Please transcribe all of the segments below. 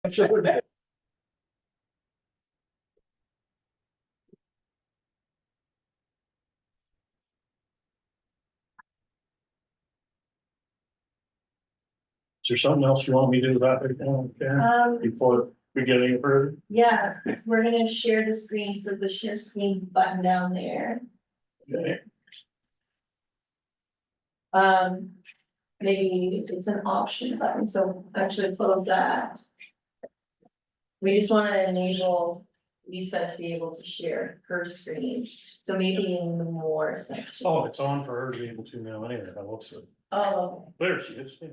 Is there something else you want me to do about it now, Karen, before we get any further? Yeah, we're gonna share the screen, so the share screen button down there. Okay. Maybe it's an option button, so actually close that. We just wanna enable Lisa to be able to share her screen, so maybe in the more section. Oh, it's on for her to be able to now anyway. I looks it. Oh, There she is. Yes.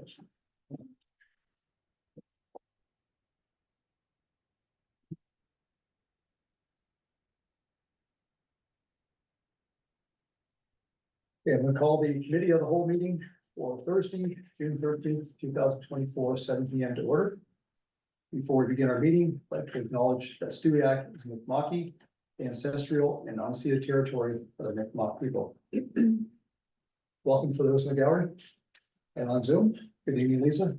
Okay, I'm gonna call the committee of the whole meeting for Thursday, June 13th, 2024, 7 p.m. to order. Before we begin our meeting, I'd like to acknowledge that Stewiacke is Mi'kmaq, the ancestral and unceded territory of the Mi'kmaq people. Welcome for those in the gallery and on Zoom. Good evening, Lisa.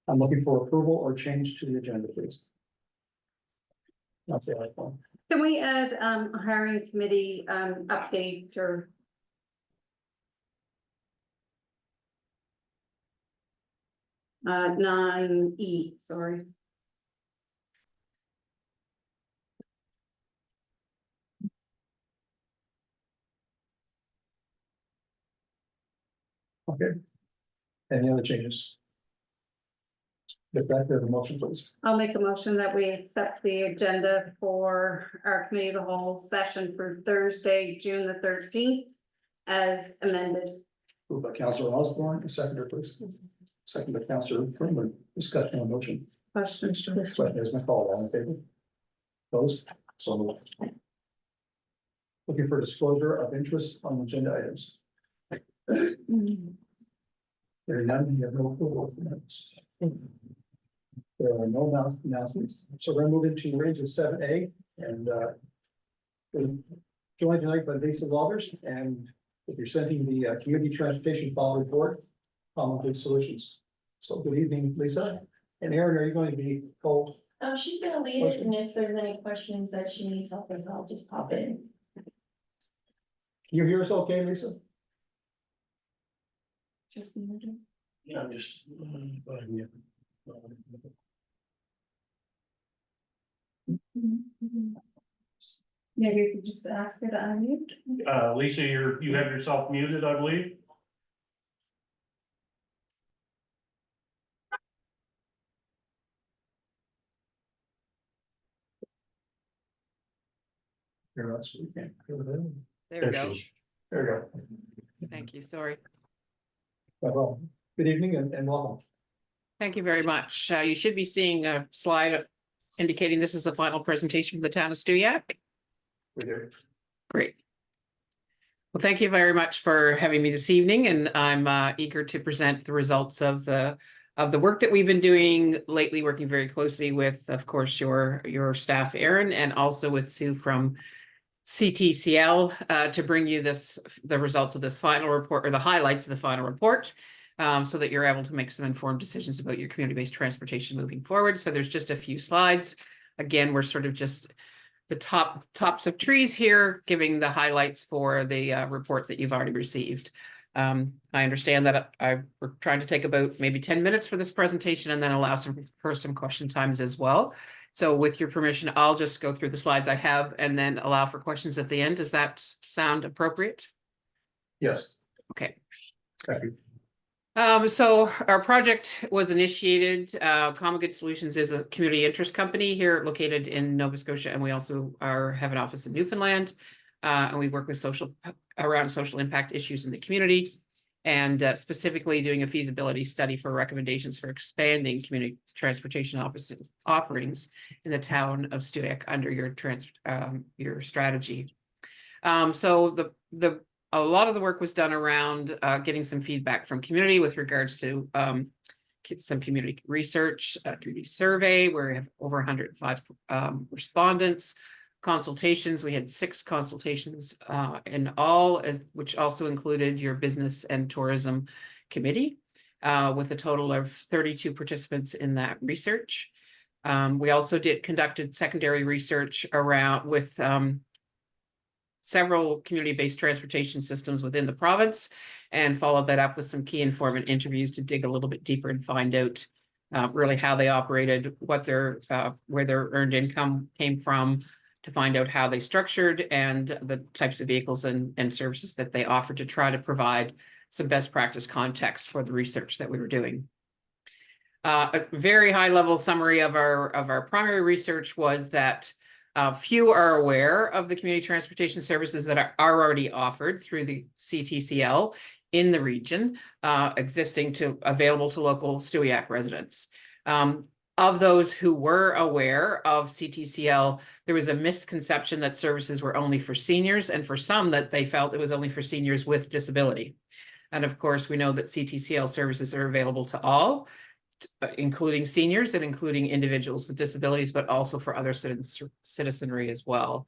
I'm looking for approval or change to the agenda, please. Okay, like one. Can we add a hiring committee update or? (9)E, sorry. Okay. Any other changes? With that, there's a motion, please. I'll make a motion that we accept the agenda for our committee of the whole session for Thursday, June the 13th as amended. Moved by Councilor Osborne, seconder, please. Second by Councilor Freeman. Discussion on motion. Questions? There's my call. All in favor? Opposed? So moved. Looking for disclosure of interest on agenda items. There are none. You have no approval for minutes. There are no announcements. So we're moving to range of 7A and we're joined tonight by Lisa Walters and presenting the community transportation file report, Common Good Solutions. So good evening, Lisa. And Aaron, are you going to be called? she's gonna lead it, and if there's any questions that she needs help with, I'll just pop in. Can you hear us okay, Lisa? Just Yeah, I'm just. Maybe you could just ask her to unmute. Lisa, you have yourself muted, I believe. Here, us, we can't hear them. There we go. she is. There we go. Thank you. Sorry. Well, good evening and welcome. Thank you very much. You should be seeing a slide indicating this is a final presentation for the town of Stewiacke. We do. Great. Well, thank you very much for having me this evening, and I'm eager to present the results of the work that we've been doing lately, working very closely with, of course, your staff, Aaron, and also with Sue from CTCL to bring you the results of this final report, or the highlights of the final report, so that you're able to make some informed decisions about your community-based transportation moving forward. So there's just a few slides. Again, we're sort of just the tops of trees here, giving the highlights for the report that you've already received. I understand that we're trying to take about maybe 10 minutes for this presentation and then allow for some question times as well. So with your permission, I'll just go through the slides I have and then allow for questions at the end. Does that sound appropriate? Yes. Okay. Thank you. So our project was initiated. Common Good Solutions is a community interest company here located in Nova Scotia, and we also have an office in Newfoundland. And we work with around social impact issues in the community, and specifically doing a feasibility study for recommendations for expanding community transportation offerings in the town of Stewiacke under your strategy. So a lot of the work was done around getting some feedback from community with regards to some community research, community survey, where we have over 105 respondents. Consultations, we had 6 consultations in all, which also included your business and tourism committee. with a total of 32 participants in that research. We also conducted secondary research around with several community-based transportation systems within the province, and followed that up with some key informant interviews to dig a little bit deeper and find out really how they operated, what their where their earned income came from, to find out how they structured and the types of vehicles and services that they offered, to try to provide some best practice context for the research that we were doing. A very high level summary of our primary research was that few are aware of the community transportation services that are already offered through the CTCL in the region, available to local Stewiacke residents. Of those who were aware of CTCL, there was a misconception that services were only for seniors, and for some that they felt it was only for seniors with disability. And of course, we know that CTCL services are available to all, including seniors and including individuals with disabilities, but also for other citizenry as well.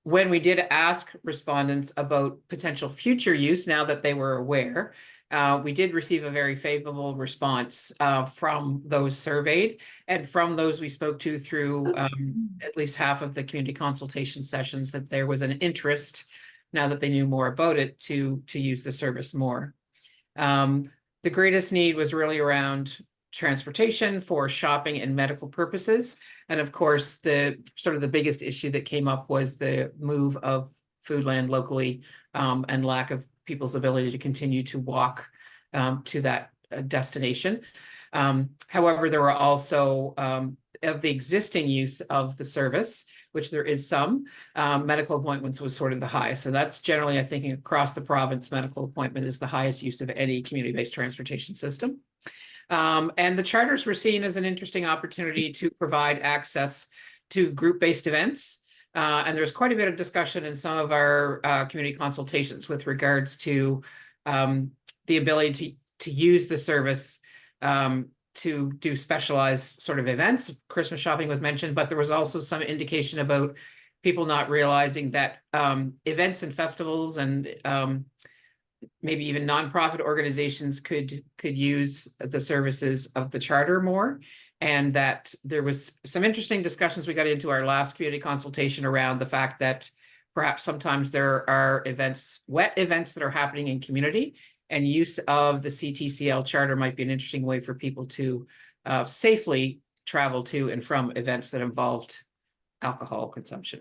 When we did ask respondents about potential future use, now that they were aware, we did receive a very favorable response from those surveyed, and from those we spoke to through at least half of the community consultation sessions, that there was an interest, now that they knew more about it, to use the service more. The greatest need was really around transportation for shopping and medical purposes. And of course, the biggest issue that came up was the move of Foodland locally, and lack of people's ability to continue to walk to that destination. However, there were also, of the existing use of the service, which there is some, medical appointments was sort of the highest. So that's generally, I think, across the province, medical appointment is the highest use of any community-based transportation system. And the charters were seen as an interesting opportunity to provide access to group-based events. And there's quite a bit of discussion in some of our community consultations with regards to the ability to use the service to do specialized sort of events. Christmas shopping was mentioned, but there was also some indication about people not realizing that events and festivals and maybe even nonprofit organizations could use the services of the charter more. And that there was some interesting discussions we got into our last community consultation around the fact that perhaps sometimes there are wet events that are happening in community, and use of the CTCL charter might be an interesting way for people to safely travel to and from events that involved alcohol consumption.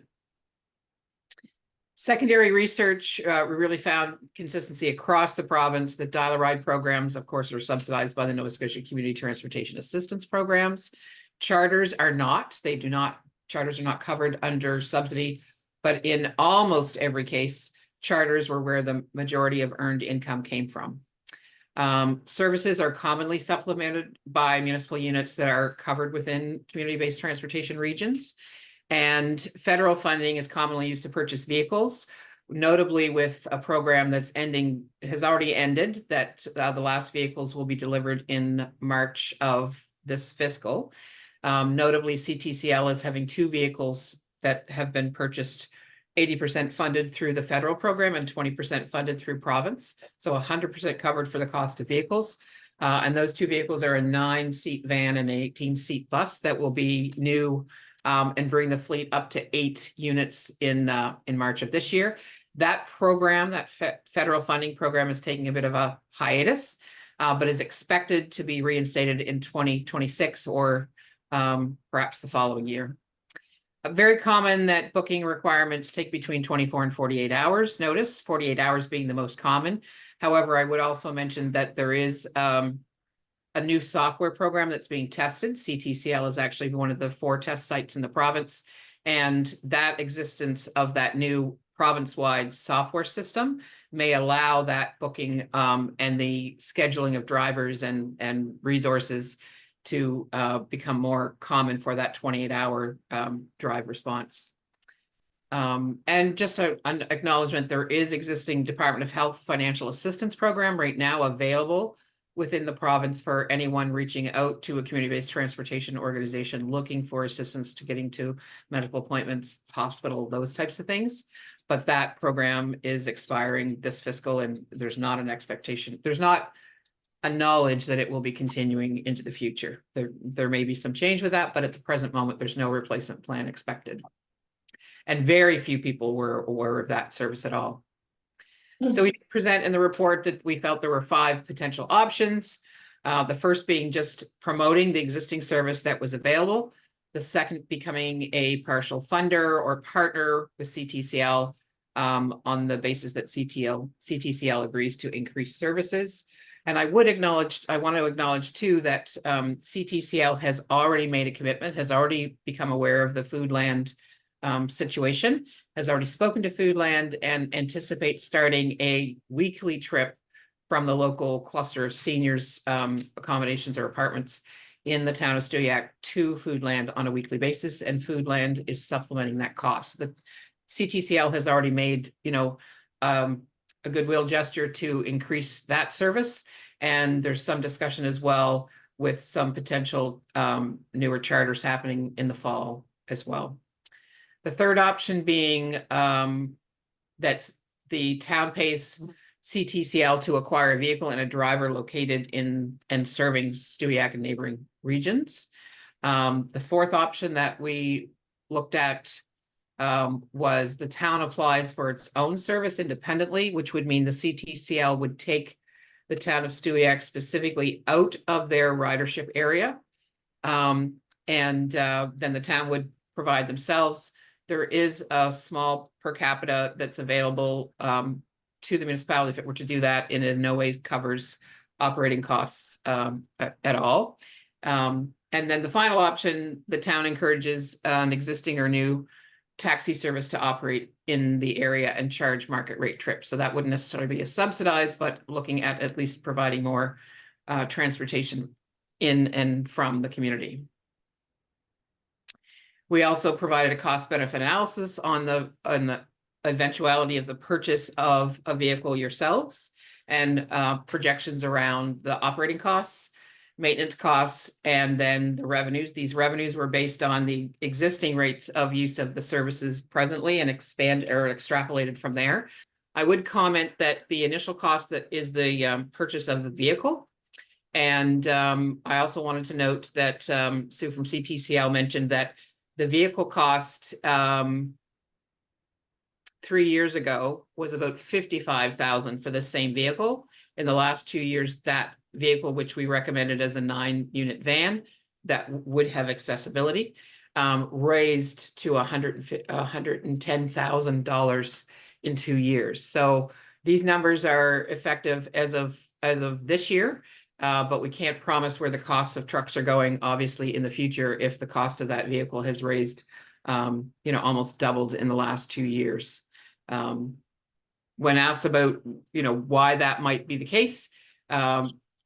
Secondary research, we really found consistency across the province. The dial-a-ride programs, of course, are subsidized by the Nova Scotia Community Transportation Assistance Programs. Charters are not. Charters are not covered under subsidy, but in almost every case, charters were where the majority of earned income came from. Services are commonly supplemented by municipal units that are covered within community-based transportation regions. And federal funding is commonly used to purchase vehicles, notably with a program that's has already ended, that the last vehicles will be delivered in March of this fiscal. Notably, CTCL is having 2 vehicles that have been purchased 80% funded through the federal program and 20% funded through province. So 100% covered for the cost of vehicles. And those 2 vehicles are a 9-seat van and an 18-seat bus that will be new and bring the fleet up to 8 units in March of this year. That program, that federal funding program, is taking a bit of a hiatus, but is expected to be reinstated in 2026 or perhaps the following year. Very common that booking requirements take between 24 and 48 hours notice, 48 hours being the most common. However, I would also mention that there is a new software program that's being tested. CTCL is actually one of the 4 test sites in the province, and that existence of that new province-wide software system may allow that booking and the scheduling of drivers and resources to become more common for that 28-hour drive response. And just an acknowledgement, there is existing Department of Health financial assistance program right now available within the province for anyone reaching out to a community-based transportation organization looking for assistance to getting to medical appointments, hospital, those types of things. But that program is expiring this fiscal, and there's not an expectation. There's not a knowledge that it will be continuing into the future. There may be some change with that, but at the present moment, there's no replacement plan expected. And very few people were aware of that service at all. So we present in the report that we felt there were 5 potential options. The first being just promoting the existing service that was available. The second becoming a partial funder or partner with CTCL on the basis that CTCL agrees to increase services. And I want to acknowledge too that CTCL has already made a commitment, has already become aware of the Foodland situation, has already spoken to Foodland and anticipates starting a weekly trip from the local cluster of seniors accommodations or apartments in the town of Stewiacke to Foodland on a weekly basis, and Foodland is supplementing that cost. The CTCL has already made, a goodwill gesture to increase that service, and there's some discussion as well with some potential newer charters happening in the fall as well. The third option being that the town pays CTCL to acquire a vehicle and a driver located in and serving Stewiacke and neighboring regions. The fourth option that we looked at was the town applies for its own service independently, which would mean the CTCL would take the town of Stewiacke specifically out of their ridership area. And then the town would provide themselves. There is a small per capita that's available to the municipality if it were to do that, and in no way covers operating costs at all. And then the final option, the town encourages an existing or new taxi service to operate in the area and charge market rate trips. So that wouldn't necessarily be a subsidized, but looking at least providing more transportation in and from the community. We also provided a cost benefit analysis on the eventuality of the purchase of a vehicle yourselves, and projections around the operating costs, maintenance costs, and then the revenues. These revenues were based on the existing rates of use of the services presently and extrapolated from there. I would comment that the initial cost that is the purchase of the vehicle. And I also wanted to note that Sue from CTCL mentioned that the vehicle cost 3 years ago was about $55,000 for the same vehicle. In the last 2 years, that vehicle, which we recommended as a 9-unit van that would have accessibility, raised to $110,000 in 2 years. So these numbers are effective as of this year, but we can't promise where the costs of trucks are going, obviously, in the future, if the cost of that vehicle has raised, almost doubled in the last 2 years. When asked about, why that might be the case,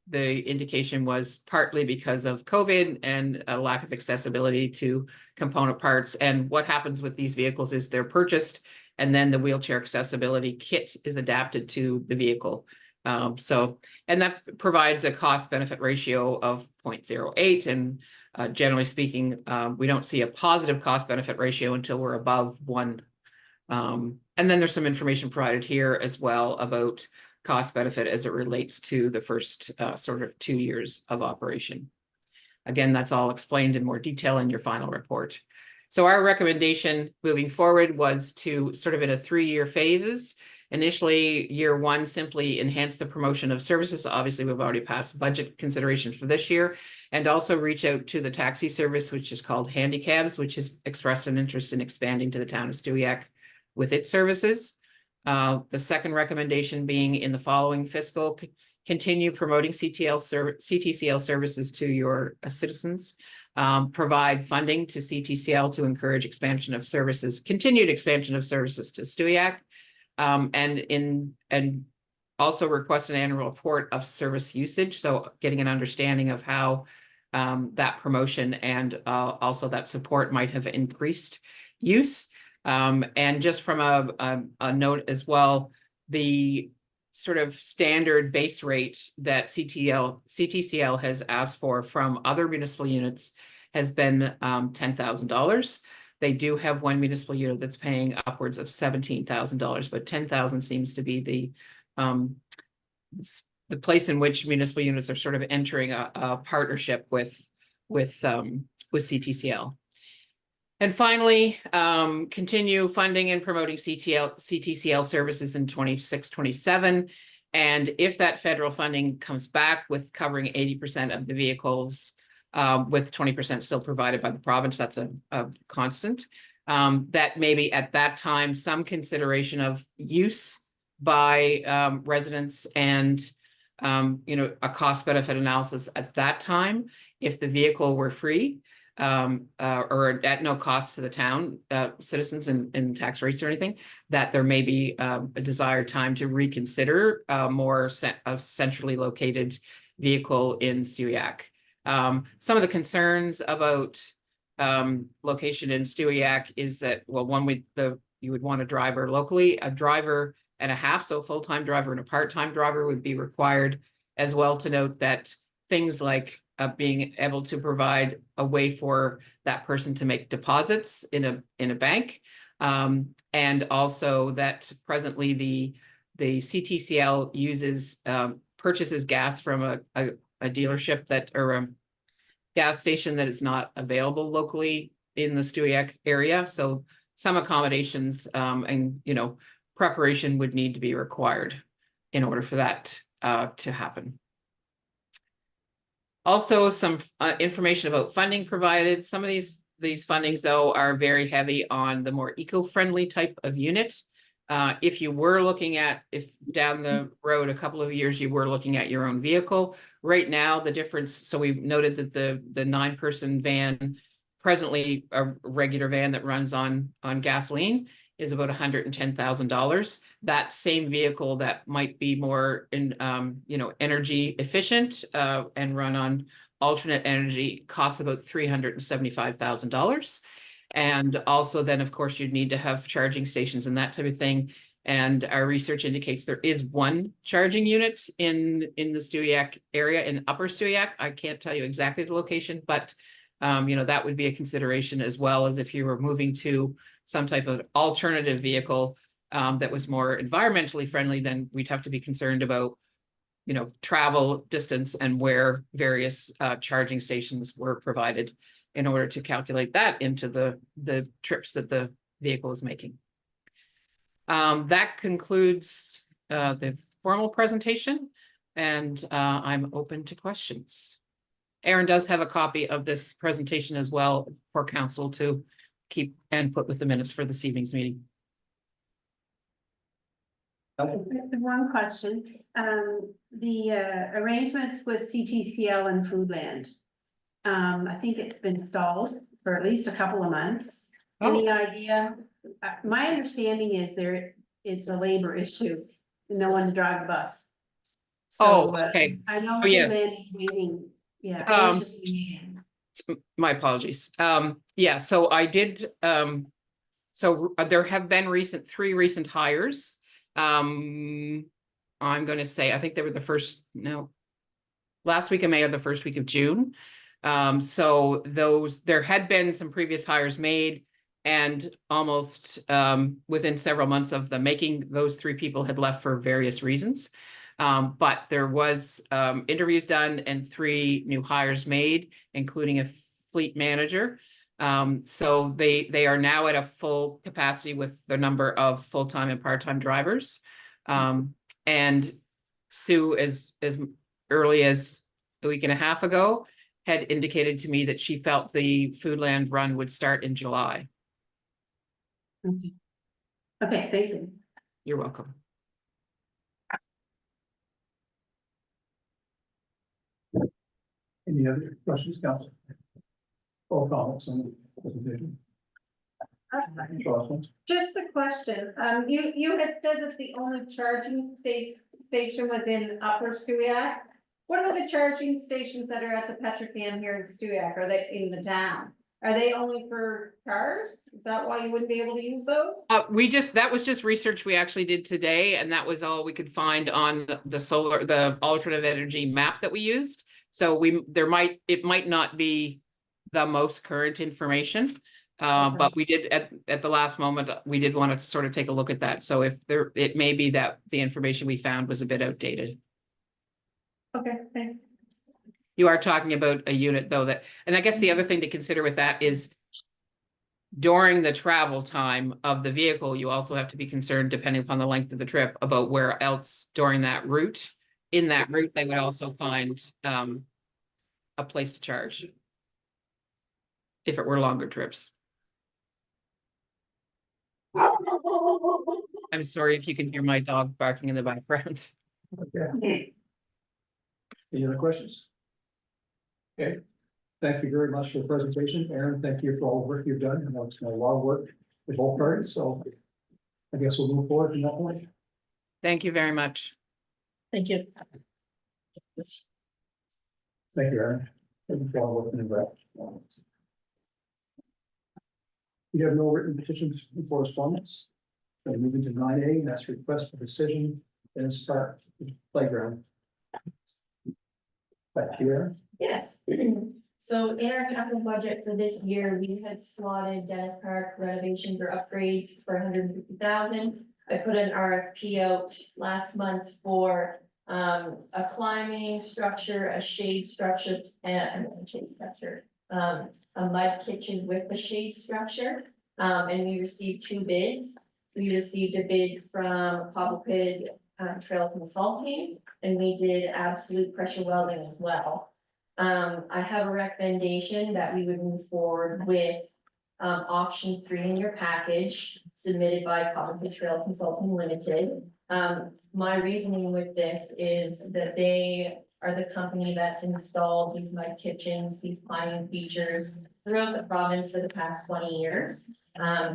the indication was partly because of COVID and a lack of accessibility to component parts. And what happens with these vehicles is they're purchased, and then the wheelchair accessibility kit is adapted to the vehicle. And that provides a cost benefit ratio of 0.08. And generally speaking, we don't see a positive cost benefit ratio until we're above 1. And then there's some information provided here as well about cost benefit as it relates to the first sort of 2 years of operation. Again, that's all explained in more detail in your final report. So our recommendation moving forward was to sort of in a 3-year phases. Initially, year 1, simply enhance the promotion of services. Obviously, we've already passed budget consideration for this year, and also reach out to the taxi service, which is called Handicabs, which has expressed an interest in expanding to the town of Stewiacke with its services. The second recommendation being in the following fiscal, continue promoting CTCL services to your citizens. Provide funding to CTCL to encourage expansion of services, continued expansion of services to Stewiacke. And also request an annual report of service usage. So getting an understanding of how that promotion and also that support might have increased use. And just from a note as well, the sort of standard base rate that CTCL has asked for from other municipal units has been $10,000. They do have one municipal unit that's paying upwards of $17,000, but $10,000 seems to be the the place in which municipal units are sort of entering a partnership with CTCL. And finally, continue funding and promoting CTCL services in 26-27. And if that federal funding comes back with covering 80% of the vehicles, with 20% still provided by the province, that's a constant. That maybe at that time, some consideration of use by residents and a cost benefit analysis at that time, if the vehicle were free, or at no cost to the town citizens in tax rates or anything, that there may be a desired time to reconsider a centrally located vehicle in Stewiacke. Some of the concerns about location in Stewiacke is that, well, you would want a driver locally, a driver and a half, so a full-time driver and a part-time driver would be required, as well. To note that things like being able to provide a way for that person to make deposits in a bank, and also that presently the CTCL purchases gas from a dealership or a gas station that is not available locally in the Stewiacke area. So some accommodations and preparation would need to be required in order for that to happen. Also, some information about funding provided. Some of these fundings, though, are very heavy on the more eco-friendly type of unit. If you were looking at, if down the road a couple of years you were looking at your own vehicle, right now the difference, so we've noted that the 9-person van, presently a regular van that runs on gasoline, is about $110,000. That same vehicle that might be more energy efficient and run on alternate energy costs about $375,000. And also then, of course, you'd need to have charging stations and that type of thing. And our research indicates there is one charging unit in the Stewiacke area, in Upper Stewiacke. I can't tell you exactly the location, but that would be a consideration, as well as if you were moving to some type of alternative vehicle that was more environmentally friendly, then we'd have to be concerned about travel distance and where various charging stations were provided in order to calculate that into the trips that the vehicle is making. That concludes the formal presentation, and I'm open to questions. Aaron does have a copy of this presentation as well for council to keep and put with the minutes for this evening's meeting. One question, the arrangements with CTCL and Foodland. I think it's been stalled for at least a couple of months. Any idea? My understanding is it's a labor issue, no one to drive a bus. So, okay. I know Yes. Foodland is waiting, anxiously waiting. My apologies. Yeah, so I did, so there have been 3 recent hires. I'm going to say, I think they were last week of May or the first week of June. So there had been some previous hires made, and almost within several months of the making, those 3 people had left for various reasons. But there was interviews done and 3 new hires made, including a fleet manager. So they are now at a full capacity with the number of full-time and part-time drivers. And Sue, as early as a week and a half ago, had indicated to me that she felt the Foodland run would start in July. Okay, thank you. You're welcome. Any other questions, council? Or comments on the presentation? Just a question, you had said that the only charging station was in Upper Stewiacke. What are the charging stations that are at the Petrocam here in Stewiacke? Are they in the town? Are they only for cars? Is that why you wouldn't be able to use those? That was just research we actually did today, and that was all we could find on the alternative energy map that we used. So it might not be the most current information. Okay. But we did at the last moment, we did want to sort of take a look at that. So it may be that the information we found was a bit outdated. Okay, thanks. You are talking about a unit though that, and I guess the other thing to consider with that is during the travel time of the vehicle, you also have to be concerned, depending upon the length of the trip, about where else during that route. In that route, they would also find a place to charge. If it were longer trips. I'm sorry if you can hear my dog barking in the background. Okay. Any other questions? Okay, thank you very much for the presentation, Aaron. Thank you for all the work you've done. I know it's been a lot of work for both parties, so I guess we'll move forward from that point. Thank you very much. Thank you. Thank you, Aaron. Thank you for all the work in that. We have no written petitions and correspondence. We're moving to 9A, and that's request for decision and start playground. Back here. Yes, so in our capital budget for this year, we had slotted Dennis Park renovations or upgrades for 150,000. I put an RFP out last month for a climbing structure, a shade structure, and a shade structure. A mud kitchen with the shade structure, and we received 2 bids. We received a bid from Cobble Pit Trail Consulting, and we did absolute pressure welding as well. I have a recommendation that we would move forward with option 3 in your package submitted by Cobble Pit Trail Consulting Limited. My reasoning with this is that they are the company that's installed these mud kitchens, these climbing features throughout the province for the past 20 years.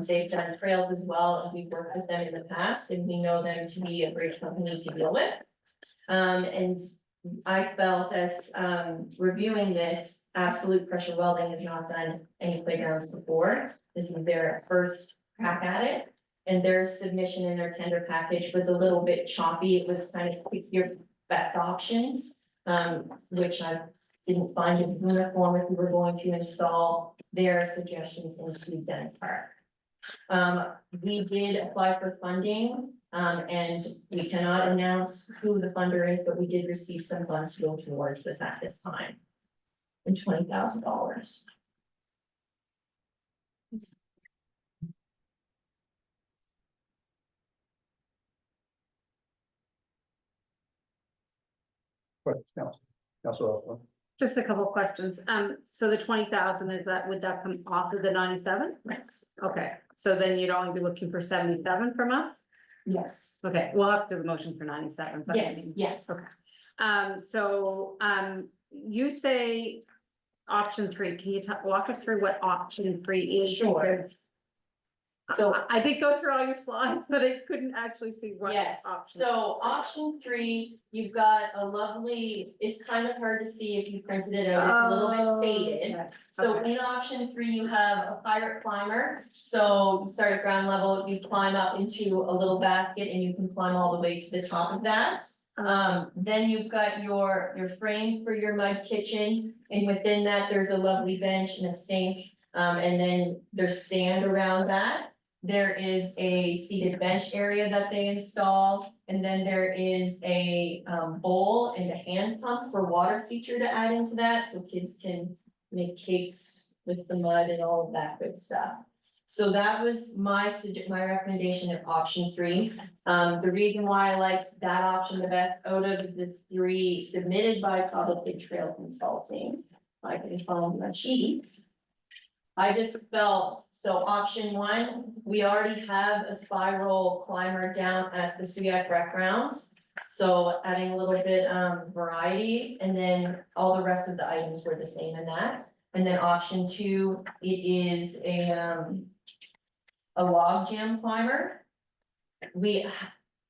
They've done trails as well, and we've worked with them in the past, and we know them to be a great company to deal with. And I felt as reviewing this, absolute pressure welding has not done any playgrounds before. This is their first crack at it. And their submission in their tender package was a little bit choppy. It was kind of pick your best options, which I didn't find as uniform if we were going to install their suggestions into Dennis Park. We did apply for funding, and we cannot announce who the funder is, but we did receive some funds to go towards this at this time. And $20,000. Just a couple of questions. So the 20,000, would that come off of the 97? Yes. Okay, so then you'd only be looking for 77 from us? Yes. Okay, we'll have to do the motion for 97. but I Yes, mean- yes. Okay. You say option 3. Can you walk us through what option 3 is? Sure. Because So I did go through all your slides, but I couldn't actually see what yes, option. so option 3, you've got a lovely, it's kind of hard to see if you printed it out, it's a little bit faded. Okay. So Okay. in option 3, you have a pirate climber. So you start at ground level, you climb up into a little basket and you can climb all the way to the top of that. Then you've got your frame for your mud kitchen, and within that, there's a lovely bench and a sink. And then there's sand around that. There is a seated bench area that they install, and then there is a bowl and a hand pump for water feature to add into that, so kids can make cakes with the mud and all of that good stuff. So that was my recommendation of option 3. The reason why I liked that option the best out of the 3 submitted by Cobble Pit Trail Consulting, I can find my sheet. I just felt, so option 1, we already have a spiral climber down at the Suyak Rec Grounds. So adding a little bit variety, and then all the rest of the items were the same in that. And then option 2, it is a log jam climber. It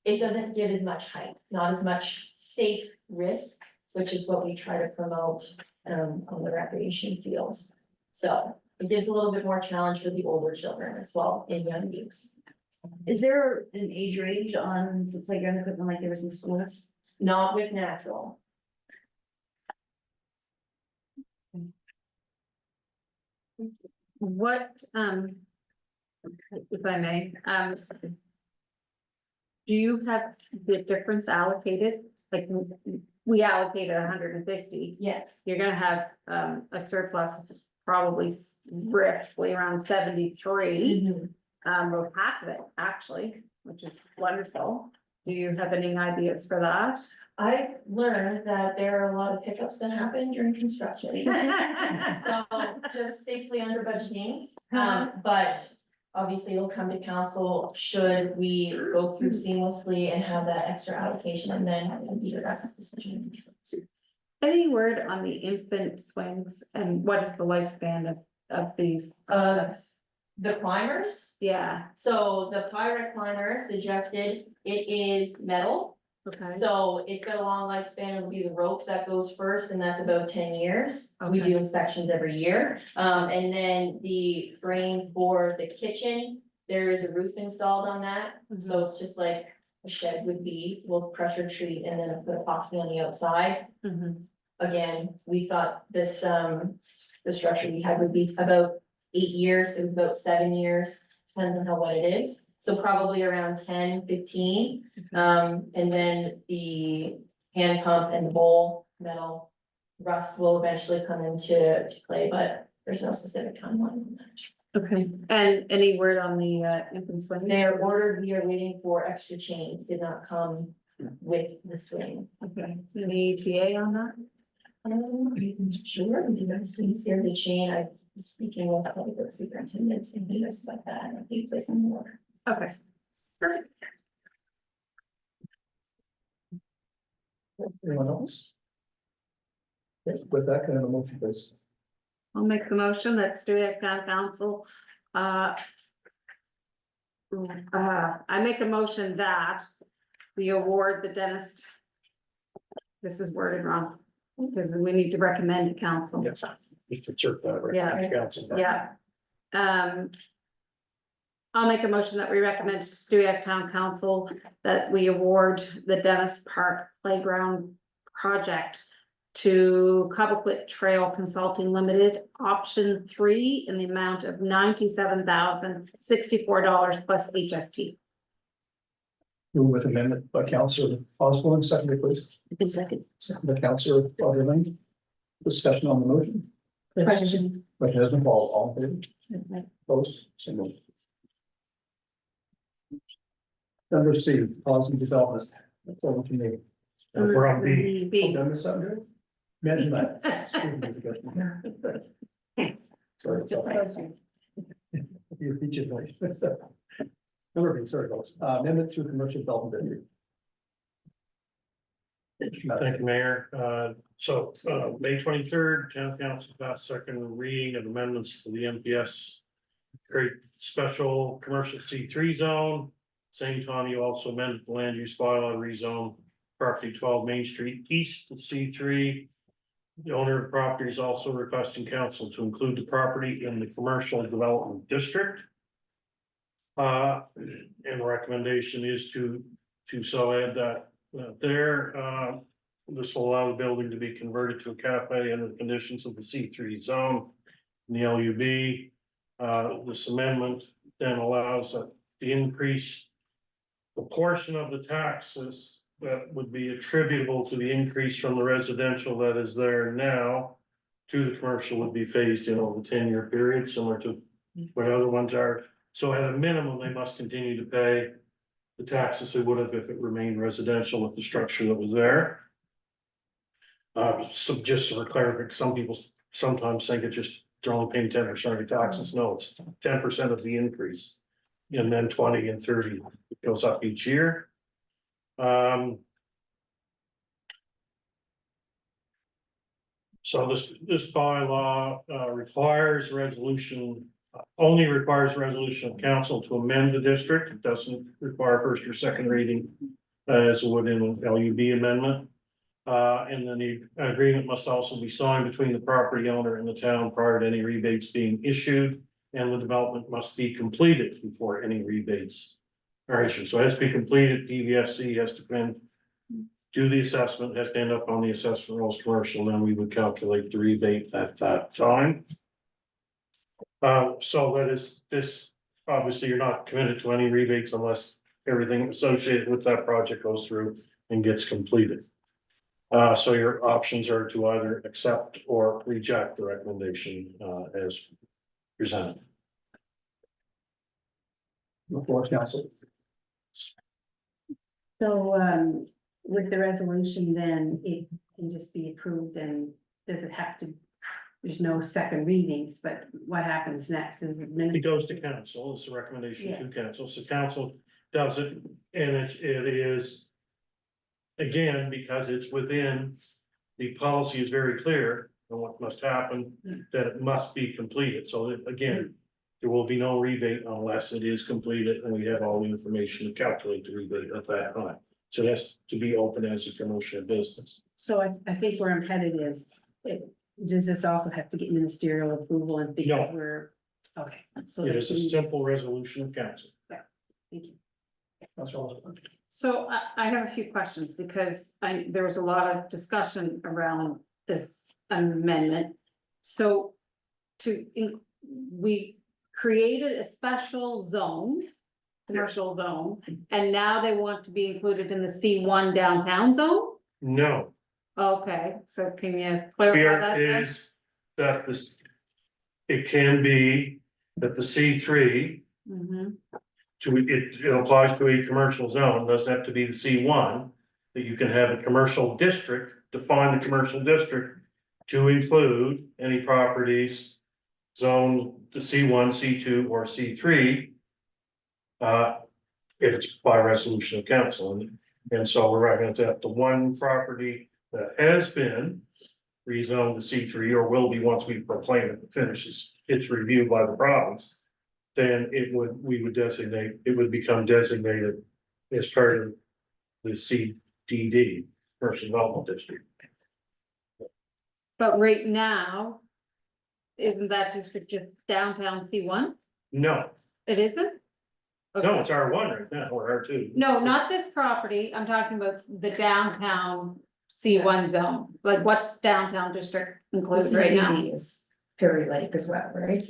doesn't give as much height, not as much safe risk, which is what we try to promote on the recreation fields. So it gives a little bit more challenge for the older children as well in young use. Is there an age range on the playground equipment like there was in schools? Not with natural. What, if I may, do you have the difference allocated like, we allocated 150. Yes. You're gonna have, a surplus of probably roughly around 73. Well, half of it, actually, which is wonderful. Do you have any ideas for that? I've learned that there are a lot of hiccups that happen during construction. So just safely under budgeting, but obviously it'll come to council should we go through seamlessly and have that extra allocation and then it'll be the best decision. Any word on the infant swings and what is the lifespan of these? The climbers, Yeah, so the pirate climber suggested it is metal. okay, So it's got a long lifespan, it'll be the rope that goes first, and that's about 10 years. We Okay. do inspections every year. And then the frame for the kitchen, there is a roof installed on that. So it's just like a shed would be, we'll pressure treat and then put epoxy on the outside. Mhm. Again, we thought this, the structure we had would be about 8 years, it was about 7 years, depends on how wet it is. So probably around 10, 15. And then the hand pump and the bowl metal rust will eventually come into play, but there's no specific timeline on that. Okay, and any word on the infant swing? They are ordered, we are waiting for extra chain, did not come with the swing. Okay, any ETA on that? I'm sure, you guys see here the chain, I was speaking with the public superintendent and he knows about that, and I'll be placing the order. Okay. Perfect. Anyone else? Okay, with that, can I have a motion, please? I'll make the motion, let's do it, town council. I make a motion that we award the dentist. This is worded wrong, because we need to recommend to council. Yes, just insert that right. Yeah. Council. Yeah. I'll make a motion that we recommend to Stewiacke Town Council that we award the Dennis Park Playground project to Cobblepit Trail Consulting Limited, option 3 in the amount of $97,064 plus HST. Move with amendment by Councillor Osborne, seconded please. Second. Second by Councillor Lane. Discussion on the motion. Question. Question has been called. All in favor? Opposed? So moved. Number C, policy development. That's all to me. We're on B. Oh, did I miss something here? Imagine that. Sorry. Just a question. Your feature voice. Number B, sorry, folks. Amendment to commercial development. Thank you, Mayor. May 23rd, town council passed second reading of amendments to the MPS. Create special commercial C3 zone. Same time, you also amended the land use bylaw rezone property 12 Main Street East to C3. The owner of the property is also requesting council to include the property in the commercial development district. And the recommendation is to so add that there, this will allow the building to be converted to a cafe under the conditions of the C3 zone in the LUB. This amendment then allows the increase the portion of the taxes that would be attributable to the increase from the residential that is there now to the commercial would be phased in over the 10-year period, similar to what other ones are. So at a minimum, they must continue to pay the taxes they would have if it remained residential with the structure that was there. So just for clarity, some people sometimes think it's just they're only paying 10% of taxes. No, it's 10% of the increase. And then 20 and 30, it goes up each year. So this bylaw requires resolution, only requires resolution of council to amend the district. It doesn't require first or second reading as it would in an LUB amendment. And then the agreement must also be signed between the property owner and the town prior to any rebates being issued. And the development must be completed before any rebates are issued. So it has to be completed. PVFC has to come in, do the assessment, has to end up on the assessment rolls commercial, then we would calculate the rebate at that time. So that is this, obviously, you're not committed to any rebates unless everything associated with that project goes through and gets completed. So your options are to either accept or reject the recommendation, as presented. The floor is council. So, with the resolution, then it can just be approved and does it have to? There's no second readings, but what happens next is. It goes to council, it's a recommendation to Yes. council, so council does it, and it is. Again, because it's within, the policy is very clear on what must happen, that it must be completed, so that, again. There will be no rebate unless it is completed and we have all the information to calculate the rebate at that time. So that's to be open as a commercial business. So I think where I'm headed is, does this also have to get ministerial approval and because No. we're, okay. So It is a that's- simple resolution of council. Thank you. Councilor Osborne. So I have a few questions because there was a lot of discussion around this amendment. So we created a special zone, commercial zone, and now they want to be included in the C1 downtown zone? No, Okay, so can you clarify that here then? is that this. It can be that the C3, Mhm. it applies to a commercial zone, doesn't have to be the C1. That you can have a commercial district, define the commercial district to include any properties. Zone the C1, C2, or C3. If it's by resolution of council, and so we're writing that the one property that has been. Rezoned to C3 or will be once we proclaim it finishes its review by the province. Then we would designate, it would become designated as part of the CDD, commercial development district. But right now, isn't that just downtown C1? No, It isn't? no, it's R1 right now, or R2. No, not this property, I'm talking about the downtown C1 zone, like what's downtown district The included right now? CBD is Perry Lake as well, right?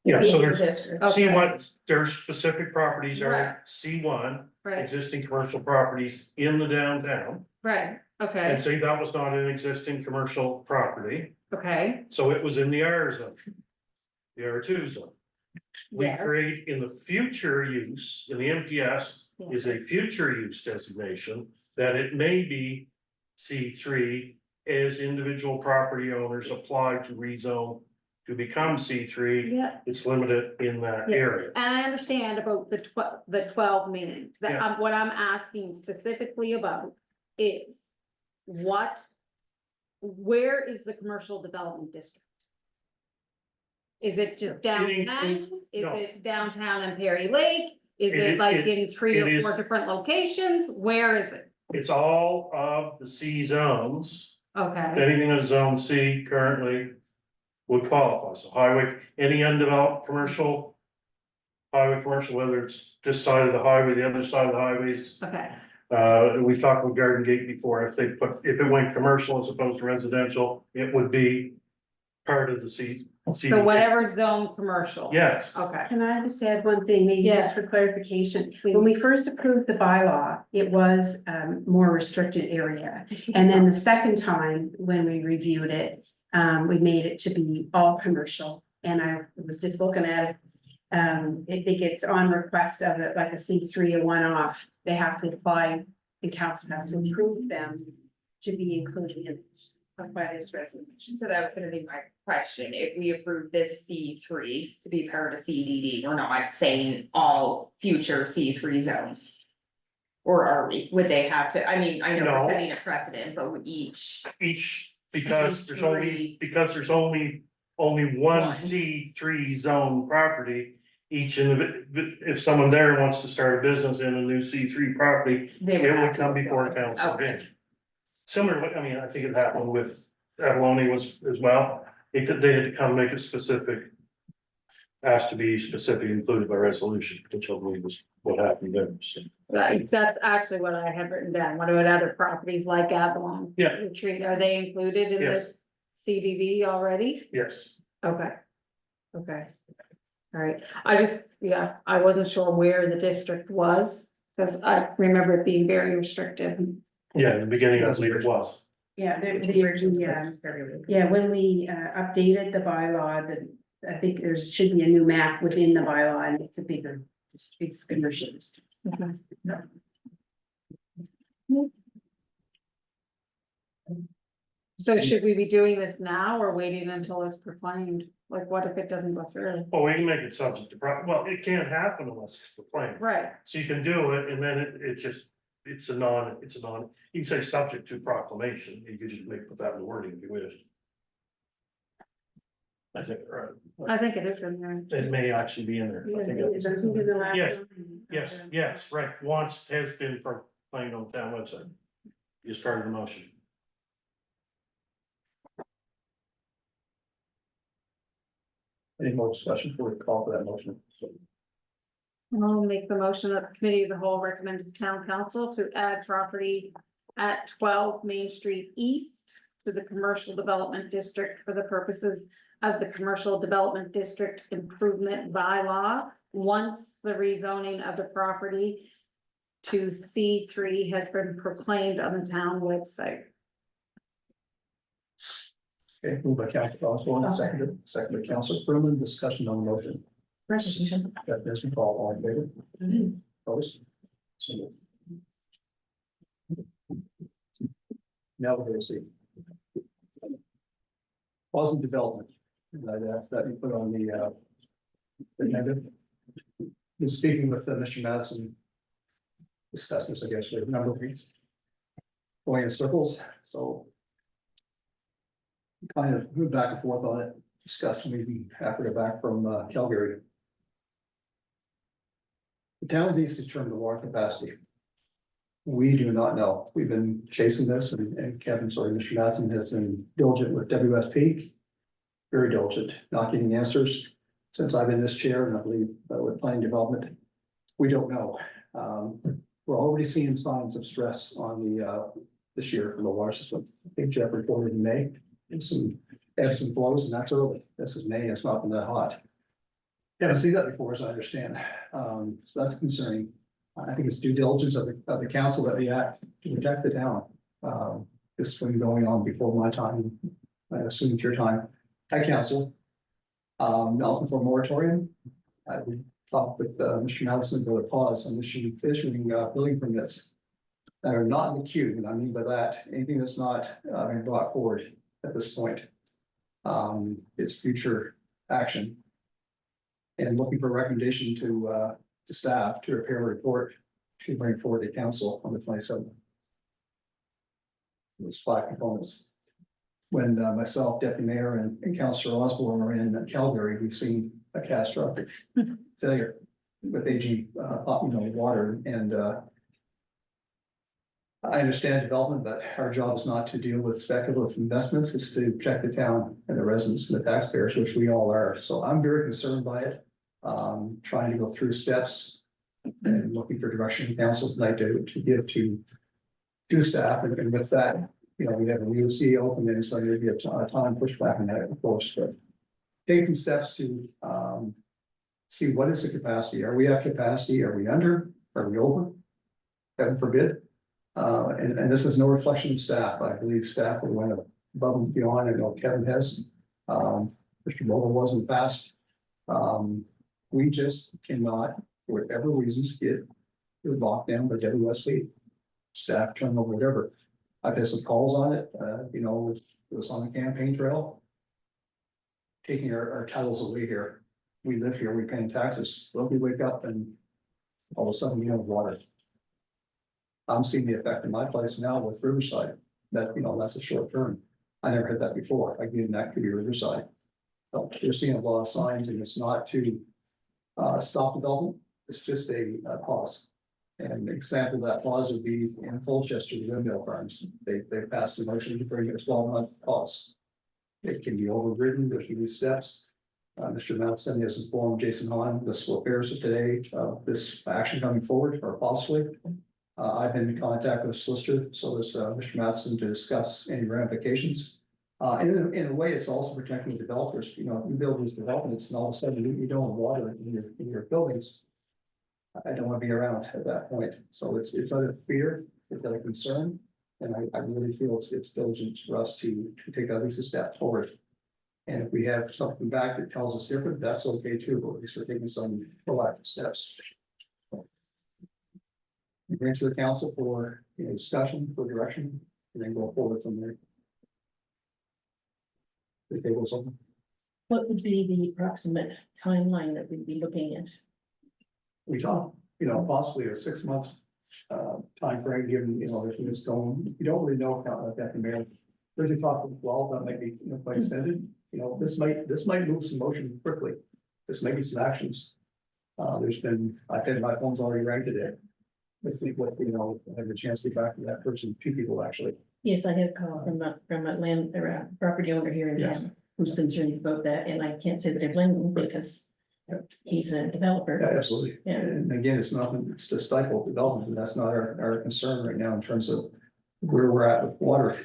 Yeah, so there's District. Okay. C1, there's specific properties Right. are C1, Right, existing commercial properties in the downtown. right, okay, And say that was not an existing commercial property, okay, so it was in the R zone. The R2 zone. We yeah, create in the future use, in the MPS is a future use designation, that it may be C3. As individual property owners apply to rezone to become C3, yeah. it's limited in that Yeah. area. And I understand about the 12 meetings, that Yeah. what I'm asking specifically about is where is the commercial development district? Is it just downtown? Is no. it downtown and Perry Lake? Is It- it like it- in 3 it or 4 is- different locations? Where is it? It's all of the C zones, Okay, anything in zone C currently would qualify, so highway, any undeveloped commercial. Highway commercial, whether it's this side of the highway, the other side of the highways, okay, we've talked with Garden Gate before, if it went commercial as opposed to residential, it would be. Part of the C. so whatever zone commercial. Yes, Okay, Can I just add one thing, maybe just for clarification? When we first approved the bylaw, it was more restricted area. And then the second time, when we reviewed it, we made it to be all commercial. And I was just looking at it. I think it's on request of it, like a C3, a one-off, they have to apply, the council has to approve them to be included in by this resolution. So that was gonna be my question, if we approve this C3 to be part of CDD, we're not saying all future C3 zones. Or are we, would they have to, I mean, I know No. we're setting a precedent, but would each, because there's only one One. C3 zone property. If someone there wants to start a business in a new C3 property, they it would have would to come apply? before council. Okay. again. Similar, I mean, I think it happened with Avalone was as well, they had to come make it specific. Asked to be specific included by resolution, which I believe was what happened there, so. that's actually what I had written down. What about other properties like Avalon? Yeah. Retreat, are they included in Yes. this CDD already? Yes, Okay. Okay. All right, I wasn't sure where the district was, because I remember it being very restrictive. yeah, in the beginning, I believe it was. Yeah, yeah, when we updated the bylaw, I think there's, should be a new map within the bylaw and it's a bigger, it's commercial district. So should we be doing this now or waiting until it's proclaimed? Like, what if it doesn't go through? Well, we can make it subject to, well, it can't happen unless it's proclaimed. Right, So you can do it, and then it just, it's a non, you can say subject to proclamation, you could just put that in the wording if you wish. I think, right, I think it is in there. it may actually be in there. I think It doesn't do the last Yes, one. Yes, Okay. yes, right, once has been proclaimed on the town website. You started the motion. Any more discussion before we call for that motion? I'll make the motion that the committee of the whole recommended to town council to add property at 12 Main Street East to the commercial development district for the purposes of the commercial development district improvement bylaw. Once the rezoning of the property to C3 has been proclaimed on the town website. Okay, moved by Councilor Osborne, seconded by Councilor Freeman, discussion on the motion. Question. That has been called, all in favor? Opposed? So moved. Now we're gonna see. Positive development, and I'd ask that you put on the agenda. Been speaking with Mr. Madison. Discussed this, I guess, for a number of weeks. Going in circles, so. Kind of moved back and forth on it, discussed maybe after we're back from Calgary. The town needs to determine the water capacity. We do not know. We've been chasing this and Kevin, sorry, Mr. Matson has been diligent with WSP. Very diligent, not getting answers since I've been in this chair, and I believe with planning development. We don't know. We're already seeing signs of stress on the this year for the water system. I think Jeff reported in May. And some ebbs and flows, and that's early. This is May, it's not been that hot. Haven't seen that before, as I understand. So that's concerning. I think it's due diligence of the council that we act to protect the town. This has been going on before my time, I assume it's your time. Hi, council. Looking for a moratorium. We talked with Mr. Madison for a pause on issuing building permits that are not in the queue, and I mean by that, anything that's not been brought forward at this point. It's future action. And looking for recommendation to staff to prepare a report to bring forward to council on the 27th. There's 5 components. When myself, Deputy Mayor and Councillor Osborne were in Calgary, we've seen a catastrophic failure with aging water and I understand development, but our job is not to deal with speculative investments, it's to protect the town and the residents and the taxpayers, which we all are. So I'm very concerned by it. Trying to go through steps and looking for direction from council tonight to give to staff. And with that, we have a new CEO come in, so there'll be a time pushback on that, of course, but taking steps to see what is the capacity. Are we at capacity? Are we under? Are we over? Heaven forbid. And this is no reflection of staff. I believe staff will went above and beyond. I know Kevin has. Mr. Vogel wasn't fast. We just cannot, for whatever reasons, get locked down by WSP. Staff turnover, whatever. I've had some calls on it, it was on the campaign trail. Taking our titles away here. We live here, we pay taxes. Well, we wake up and all of a sudden we have water. I'm seeing the effect in my place now with Riverside, that, that's a short term. I never had that before. Again, that could be Riverside. So you're seeing a lot of signs, and it's not to stop development, it's just a pause. And an example of that pause would be in Colchester, the windmill farms. They passed a motion to bring it a 12-month pause. It can be overridden, there's new steps. Mr. Madison has informed Jason Hahn, the school affairs of today, this action coming forward, or possibly. I've been in contact with a solicitor, so is Mr. Madison, to discuss any ramifications. In a way, it's also protecting the developers. You build these developments, and all of a sudden you don't have water in your buildings. I don't want to be around at that point. So it's out of fear, it's out of concern. And I really feel it's diligent for us to take at least a step forward. And if we have something back that tells us different, that's okay too, but at least we're taking some proactive steps. We bring to the council for, discussion, for direction, and then go forward from there. The table's open. What would be the approximate timeline that we'd be looking at? We talk, possibly a 6 month timeframe, given, if it's going, you don't really know how that can be. There's a talk of, well, that might be quite extended, this might move some motion quickly. This may be some actions. I've had my phone's already rang today. With people, I had a chance to get back to that person, 2 people actually. Yes, I had a call from a land or a property owner here in Yes. town who's concerned about that, and I can't say that I blame him because he's a Yeah, developer. absolutely. Yeah. And again, it's to stifle development, and that's not our concern right now in terms of where we're at with water.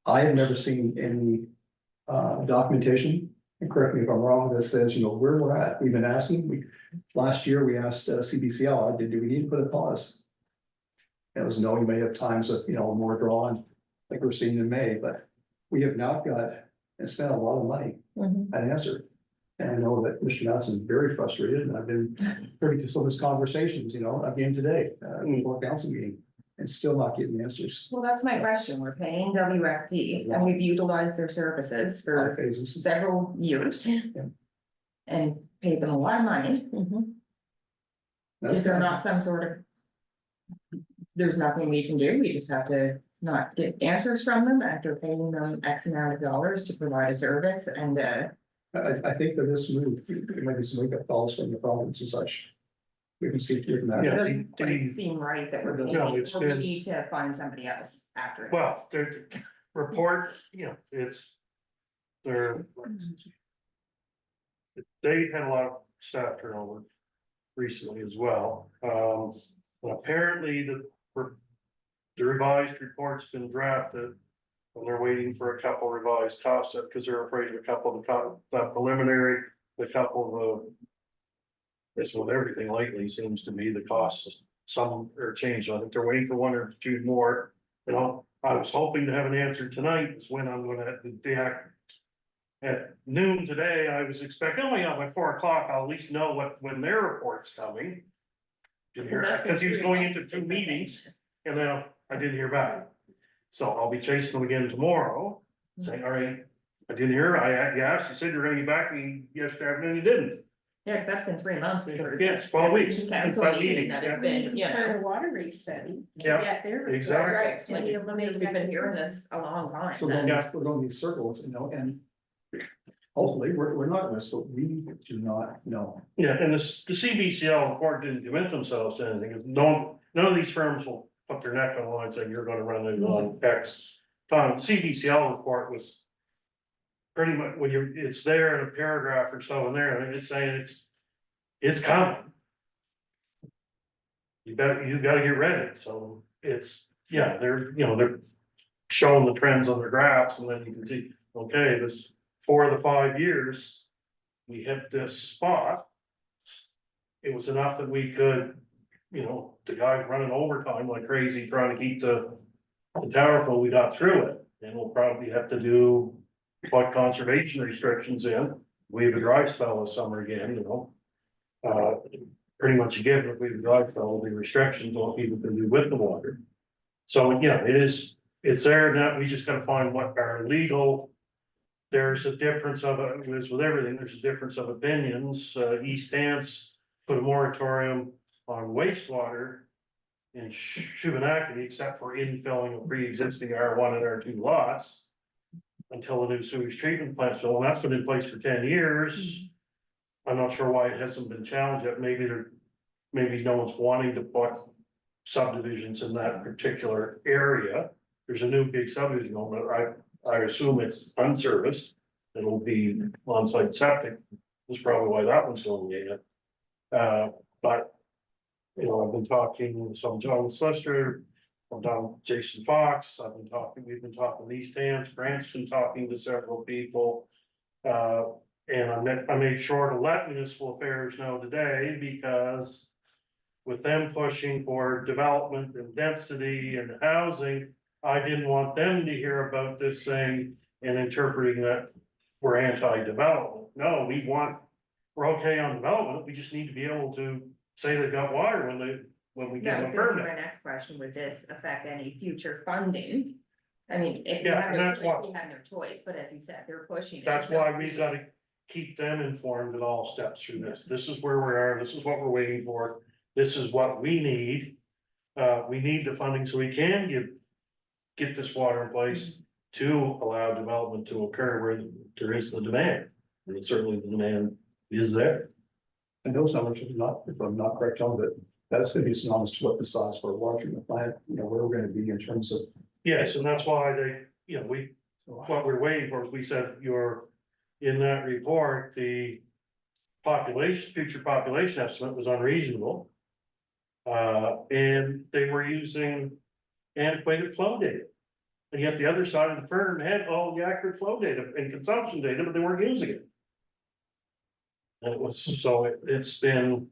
I have never seen any documentation, and correct me if I'm wrong, that says, where we're at. We've been asking, last year we asked CBCL, do we need to put a pause? It was no, you may have times of, more drawn, like we're seeing in May, but we have not got and spent a lot of money Mhm. an answer. And I know that Mr. Madsen is very frustrated, and I've been privy to some of his conversations, again today, before council meeting, and still not getting answers. Well, that's my question. We're paying WSP and we've utilized their services for Phases. several years. And paid them a lot of money. Mhm. That's Is there kind not some sort of? There's nothing we can do. We just have to not get answers from them after paying them X amount of dollars to provide a service and I think that this move, there might be some wake up calls from the province and such. We can see here it that. Yeah. doesn't quite the- seem right that we're No, paying, it's or we been- need to find somebody else after. Well, this. their report, it's, they're. They had a lot of staff turnover recently as well. And apparently the revised report's been drafted. And they're waiting for a couple revised costs because they're afraid of a couple of the preliminary, the couple of. This with everything lately seems to be the costs, some are changed. I think they're waiting for 1 or 2 more. I was hoping to have an answer tonight, is when I'm gonna have the day. At noon today, I was expecting, by 4 o'clock, I'll at least know when their report's coming. Didn't hear, Because that's been because he was 3 going months into 2 since I meetings, and then I didn't hear back. So I'll be chasing them again tomorrow, saying, all right, I didn't hear, you asked, you said you were gonna get back to me yesterday afternoon, you didn't. Yeah, cause that's been 3 months. We've heard. Yes, this. 12 weeks. Council That meeting meeting, that yeah. it's been, For the water rate study. Yeah, Yeah, there. exactly. Right, like, we've been hearing this a long time. So we're going these circles, and hopefully, we're not in this, but we do not know. Yeah, and the CBCL report didn't commit themselves to anything, 'cause none of these firms will put their neck on the line saying you're gonna run it on X time. The CBCL report was. Pretty much, it's there in a paragraph or so in there, and it's saying it's coming. You gotta get ready, so they're showing the trends on their graphs, and then you can see, okay, this 4 of the 5 years. We hit this spot. It was enough that we could, the guys running overtime like crazy trying to keep the tower full, we got through it. And we'll probably have to put conservation restrictions in. We have a dry spell this summer again, pretty much a given, if we have a dry spell, there'll be restrictions on what people can do with the water. So, it's there now, we just gotta find what our legal. There's a difference of, as with everything, there's a difference of opinions. East Hants put a moratorium on wastewater in Shubenacadie, except for infilling of pre-existing R1 and R2 lots. Until the new sewage treatment plant's built, and that's been in place for 10 years. I'm not sure why it hasn't been challenged yet. Maybe no one's wanting to put subdivisions in that particular area. There's a new big subdivision going, but I assume it's unserviced. It'll be on-site septic. That's probably why that one's going yet. But, I've been talking with some John Slister. I'm down with Jason Fox. We've been talking to East Hants. Grant's been talking to several people. And I made sure to let municipal affairs know today, because with them pushing for development and density and housing, I didn't want them to hear about this thing and interpreting that we're anti-development. No, we're okay on development, we just need to be able to say they've got water when we That give was them a gonna be permit. my next question, would this affect any future funding? I mean, if we Yeah, had and no that's why- choice, we had no choice, but as you said, they're pushing it. That's why we gotta keep them informed at all steps through this. This is where we are, this is what we're waiting for, this is what we need. We need the funding so we can get this water in place to allow development to occur where there is the demand. And certainly the demand is there. And those numbers are not, if I'm not correct on that, that's gonna be synonymous to what the size for a water treatment plant, you know, where we're gonna be in terms of. Yes, and that's why So, what we're waiting for is we said in that report, the future population estimate was unreasonable. And they were using antiquated flow data. And yet the other side of the firm had all the accurate flow data and consumption data, but they weren't using it. And it's been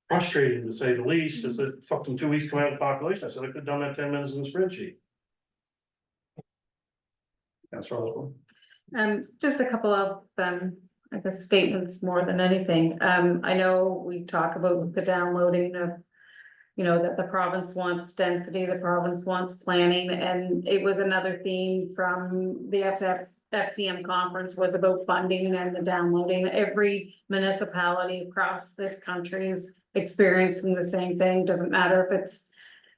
frustrating to say the least, because it took them 2 weeks to come out with the population. I said I could have done that 10 minutes in the spreadsheet. that's right. Just a couple of, I guess, statements more than anything. I know we talk about the downloading of, you know, that the province wants density, the province wants planning, and it was another theme from the FCM conference was about funding and the downloading. Every municipality across this country is experiencing the same thing, doesn't matter if it's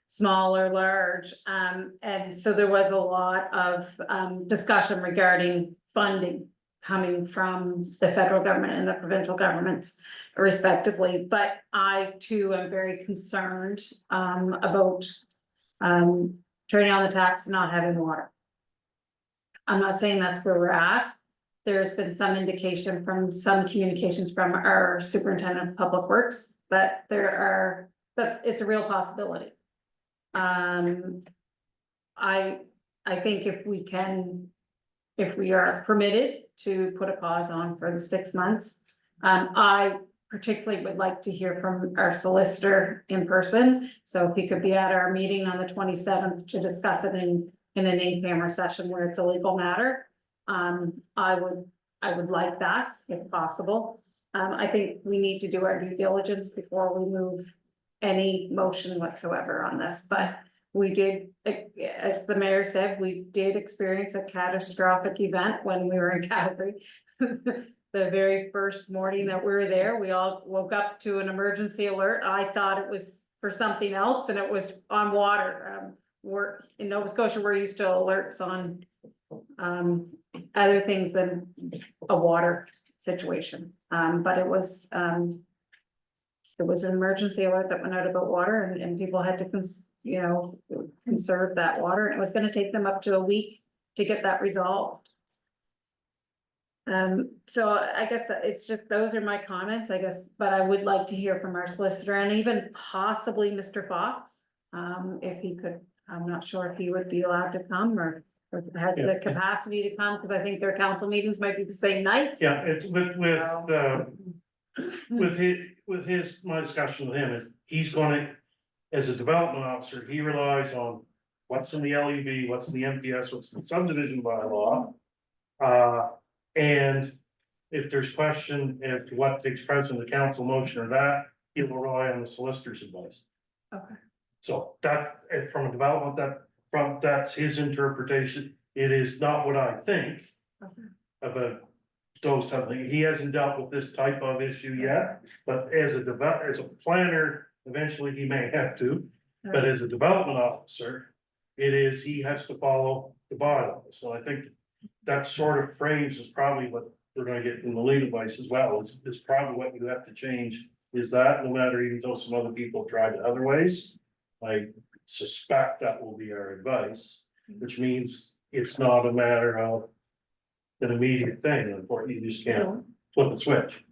small or large. And so there was a lot of discussion regarding funding coming from the federal government and the provincial governments respectively. But I too am very concerned about turning on the taps and not having water. I'm not saying that's where we're at. There's been some indication from some communications from our superintendent of public works that that it's a real possibility. I think if we are permitted to put a pause on for the 6 months. I particularly would like to hear from our solicitor in person, so if he could be at our meeting on the 27th to discuss it in an in-camera session where it's a legal matter. I would like that if possible. I think we need to do our due diligence before we move any motion whatsoever on this, but we did, as the mayor said, we did experience a catastrophic event when we were in Calgary. The very first morning that we were there, we all woke up to an emergency alert. I thought it was for something else and it was on water. We're in Nova Scotia, we're used to alerts on other things than a water situation. But it was an emergency alert that went out about water and people had to conserve that water. And it was gonna take them up to a week to get that resolved. So I guess it's just, those are my comments, I guess, but I would like to hear from our solicitor and even possibly Mr. Fox. If he could, I'm not sure if he would be allowed to come or has the capacity to come, because I think their council meetings might be the same night. Yeah, it's my discussion with him is, he's gonna, as a development officer, he relies on what's in the LUB, what's in the MPS, what's in the subdivision bylaw. And if there's question as to what takes precedent, the council motion or that, he will rely on the solicitor's advice. Okay. So that, from a development, that's his interpretation. It is not what I think Okay. about those type of things. He hasn't dealt with this type of issue yet, but as a planner, eventually he may have to. But as a development officer, he has to follow the bylaws. So I think that sort of frames is probably what we're gonna get in the legal advice as well, is probably what you have to change. Is that no matter, even though some other people have tried it other ways, I suspect that will be our advice, which means it's not a matter of an immediate thing, unfortunately, you just can't flip a switch.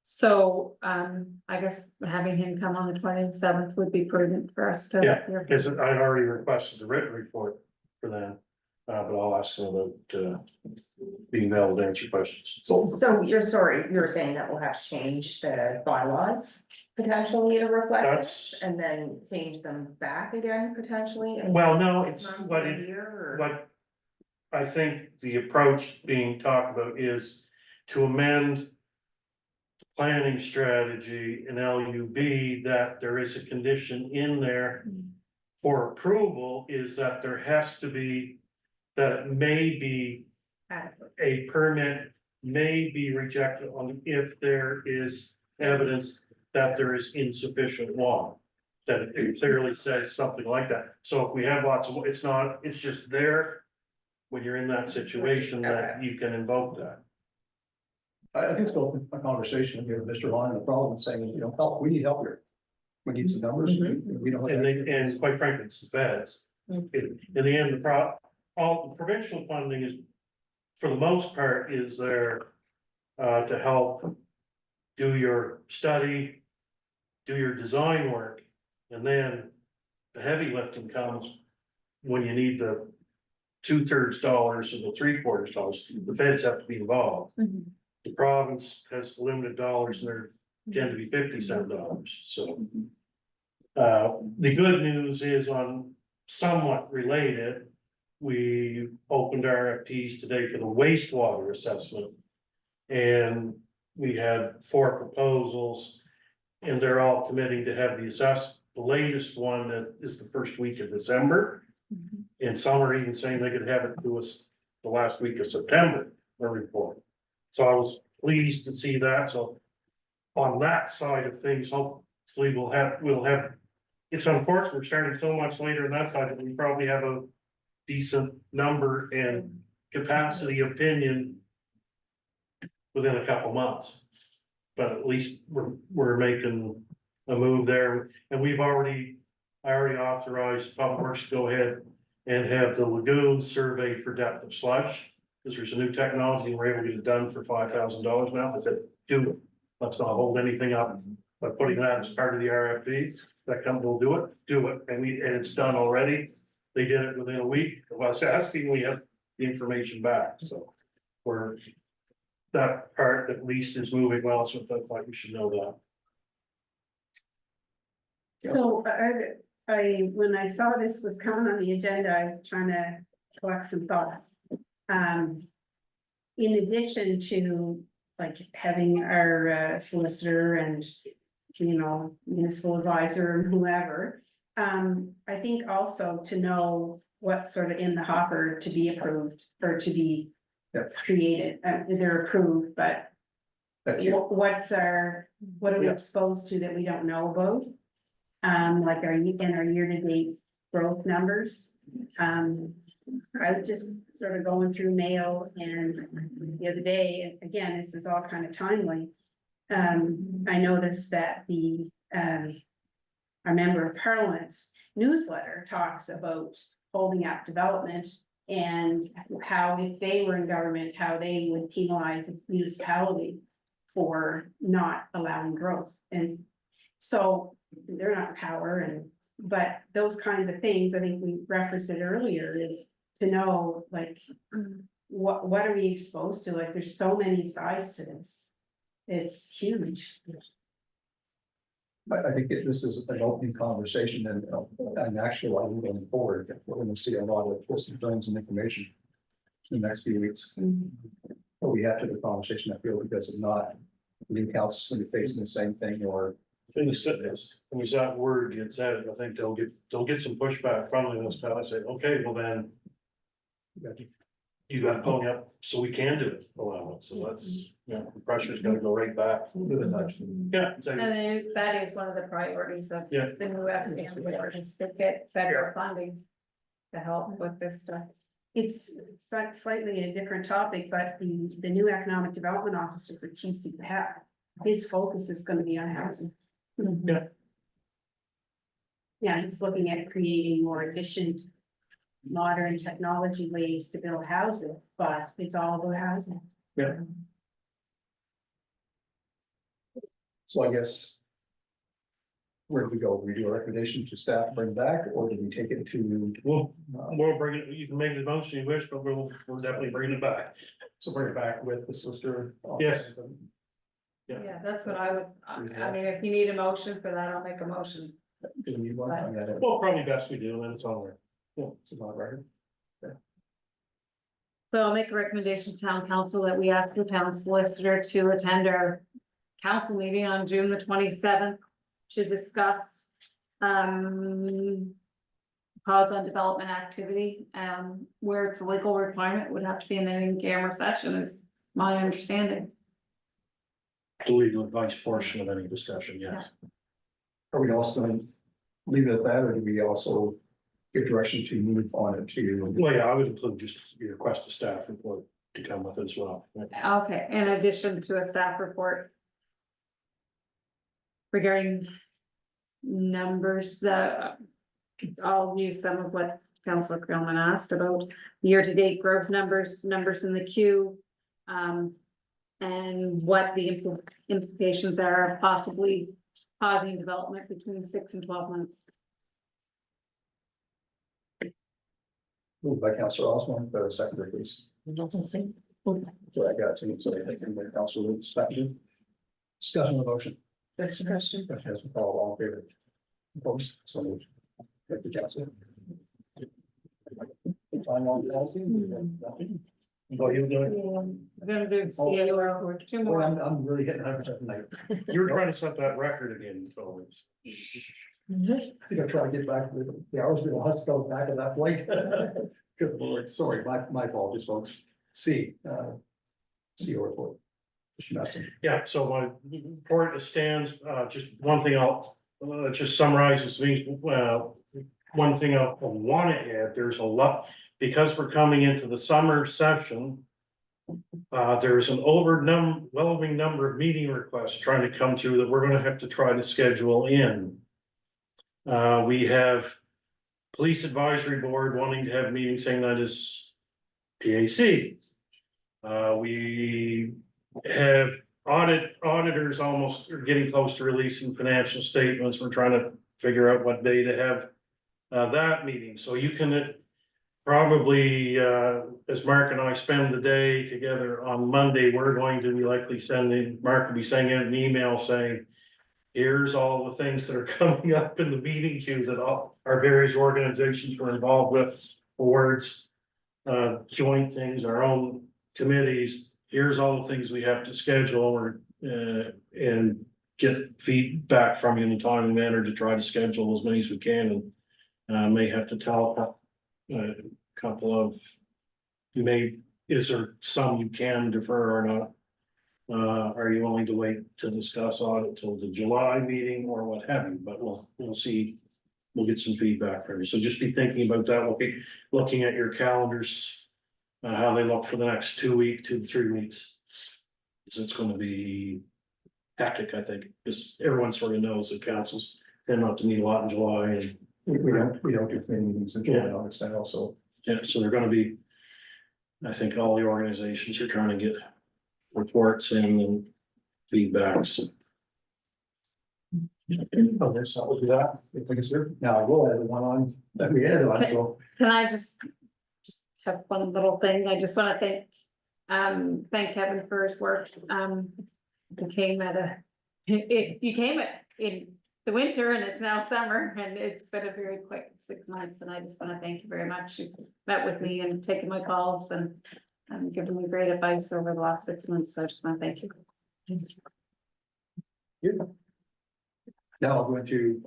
So, I guess having him come on the 27th would be prudent for us to. Yeah, because I'd already requested a written report for them, but I'll ask them about, being able to answer questions. So you're saying that we'll have to change the bylaws? potentially to reflect That's- this, and then change them back again potentially? in Well, no, 6 it's months what or a it, year, or- what I think the approach being talked about is to amend the planning strategy in LUB, that there is a condition in there for approval, is that there has to be, that it may be, Adequate. a permit may be rejected on if there is evidence that there is insufficient water. That it clearly says something like that. So if we have lots of, it's not, it's just there. When you're in that situation, that you can invoke that. I think it's open a conversation here with Mr. Lyon, the problem saying, you know, help, we need help here. We need some numbers, we don't. And they, and quite frankly, it's the feds. In the end, all the provincial funding is, for the most part, is there to help do your study, do your design work, and then the heavy lifting comes when you need the 2/3 dollars and the 3/4 dollars. The feds have to be involved. The province has limited dollars, and they're tend to be 50-cent dollars, so. The good news is, on somewhat related, we opened RFPs today for the wastewater assessment. And we had 4 proposals, and they're all committing to have the latest one that is the first week of December. And some are even saying they could have it to us the last week of September, their report. So I was pleased to see that, so on that side of things, hopefully we'll have, it's unfortunate, we're starting so much later on that side, that we probably have a decent number and capacity opinion within a couple months. But at least we're making a move there, and I already authorized Public Works to go ahead and have the lagoon surveyed for depth of sludge. Because there's a new technology, and we're able to get it done for $5,000 now. I said, do it, let's not hold anything up by putting that as part of the RFP. That company will do it, and it's done already. They did it within a week of us asking, we have the information back, so that part at least is moving well, so I thought you should know that. So when I saw this was coming on the agenda, I was trying to collect some thoughts. In addition to like having our solicitor and, you know, municipal advisor and whoever. I think also to know what's sort of in the hopper to be approved or to be created, they're approved, but Thank you. what are we Yeah. exposed to that we don't know about? Like our year-to-date growth numbers. I was just sort of going through mail, and the other day, again, this is all kind of timely. I noticed that our member of parliament's newsletter talks about holding up development and how, if they were in government, how they would penalize a municipality for not allowing growth. And so they're not in power, but those kinds of things, I think we referenced it earlier, is to know, like, what are we exposed to? Like, there's so many sides to this. It's huge. I think this is an open conversation, and actually, I think going forward, we're gonna see a lot of twists and turns and information in the next few weeks. But we have to have a conversation, I feel, because if not, the new council's gonna be facing the same thing, or Things that is, when that word gets out, I think they'll get some pushback from the municipality, say, okay, well then. You got to pony up, so we can do it, allow it, so that's, you know, the pressure's gonna go right back. with a nudge. Yeah, And exactly. then that is one of the priorities of Yeah. the new FCM board, is to get federal funding to help with this stuff. It's slightly a different topic, but the new economic development officer for TCPAC, his focus is gonna be on housing. Yeah. Yeah, he's looking at creating more efficient, modern technology ways to build houses, but it's all about housing. So I guess. Where do we go? We do a recommendation to staff, bring back, or do we take it to? We'll bring it, you can make the motion you wish, but we're definitely bringing it back. So bring it back with the solicitor. Yes. Yeah. that's what I would, I mean, if you need a motion for that, I'll make a motion. Do we want on that? Well, probably best we do, and it's on there. Yeah, it's not right. So I'll make a recommendation to town council that we ask the town solicitor to attend our council meeting on June the 27th to discuss pause on development activity, where it's a legal requirement would have to be an in-camera session is my understanding. The legal advice portion of any discussion, yes. Are we also going to leave it at that, or do we also give direction to move on it to? Well, yeah, I would include just your request to staff report to come with it as well. Okay, in addition to a staff report regarding numbers that I'll use some of what Councilor Creelman asked about year-to-date growth numbers in the queue. And what the implications are of possibly pausing development between 6 and 12 months. Moved by Councilor Osborne, for a seconder, please. So I got some, so I think I'm going to Councilor Luke's second. Discussion of the motion. Question. Question has been called, all in favor. Opposed, so moved. Thank you, Councilor. Time on policy? Nothing? Oh, you doing? We're gonna do CAO report, 2 more. I'm really hitting 100% tonight. You were trying to set that record again, so. I think I'll try to get back to the hours we lost going back to that flight. Good Lord, sorry, my apologies, folks. C report. Mr. Matson. Yeah, so my report stands, just one thing I'll, just summarize this meeting, one thing I want to add, there's a lot, because we're coming into the summer session. There's an overwhelming number of meeting requests trying to come through that we're gonna have to try to schedule in. We have Police Advisory Board wanting to have a meeting saying that is PAC. We have auditors almost are getting close to releasing financial statements. We're trying to figure out what day to have that meeting. So you can probably, as Mark and I spend the day together on Monday, we're going to be likely Mark will be sending out an email saying, here's all the things that are coming up in the meeting queue that all our various organizations were involved with, boards, joint things, our own committees. Here's all the things we have to schedule and get feedback from you in a timely manner to try to schedule as many as we can. And may have to tell a couple of, is there some you can defer or not? Are you willing to wait to discuss audit till the July meeting or what have you? But we'll see. We'll get some feedback from you. So just be thinking about that. We'll be looking at your calendars. How they look for the next 2 to 3 weeks. Because it's gonna be hectic, I think, because everyone sort of knows that councils tend not to meet a lot in July and. We don't do committee meetings in July, August, and also. Yeah, so they're gonna be, I think all the organizations are trying to get reports in and feedbacks. Okay, so we'll do that. If we can serve. Now I will add the one on that we had on, so. Can I just have one little thing? I just want to thank Kevin for his work. You came in the winter and it's now summer and it's been a very quick 6 months. And I just want to thank you very much. You met with me and taken my calls and given me great advice over the last 6 months. So I just want to thank you. Now I'll go into,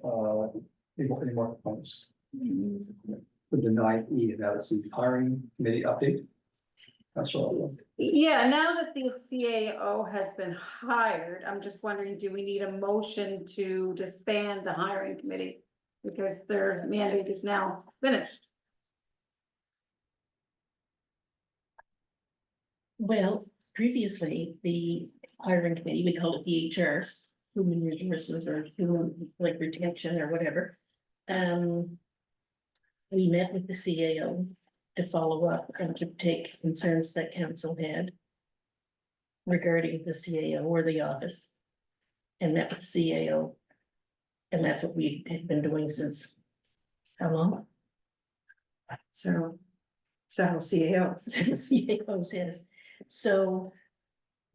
any more points. The 9E, and that's the hiring committee update. That's what. Yeah, now that the CAO has been hired, I'm just wondering, do we need a motion to disband the hiring committee? Because their mandate is now finished. Well, previously, the hiring committee, we called it the HRs, human resources or human like retention or whatever. We met with the CAO to follow up and to take concerns that council had regarding the CAO or the office. And met with the CAO. And that's what we had been doing since how long? So, several CAOs. CAOs, yes. So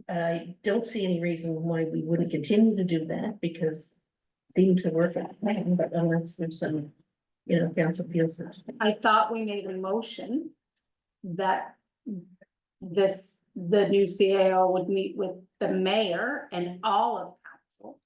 I don't see any reason why we wouldn't continue to do that because it seems to work out, fine, but unless there's some, council feels that. I thought we made a motion that the new CAO would meet with the mayor and all of council.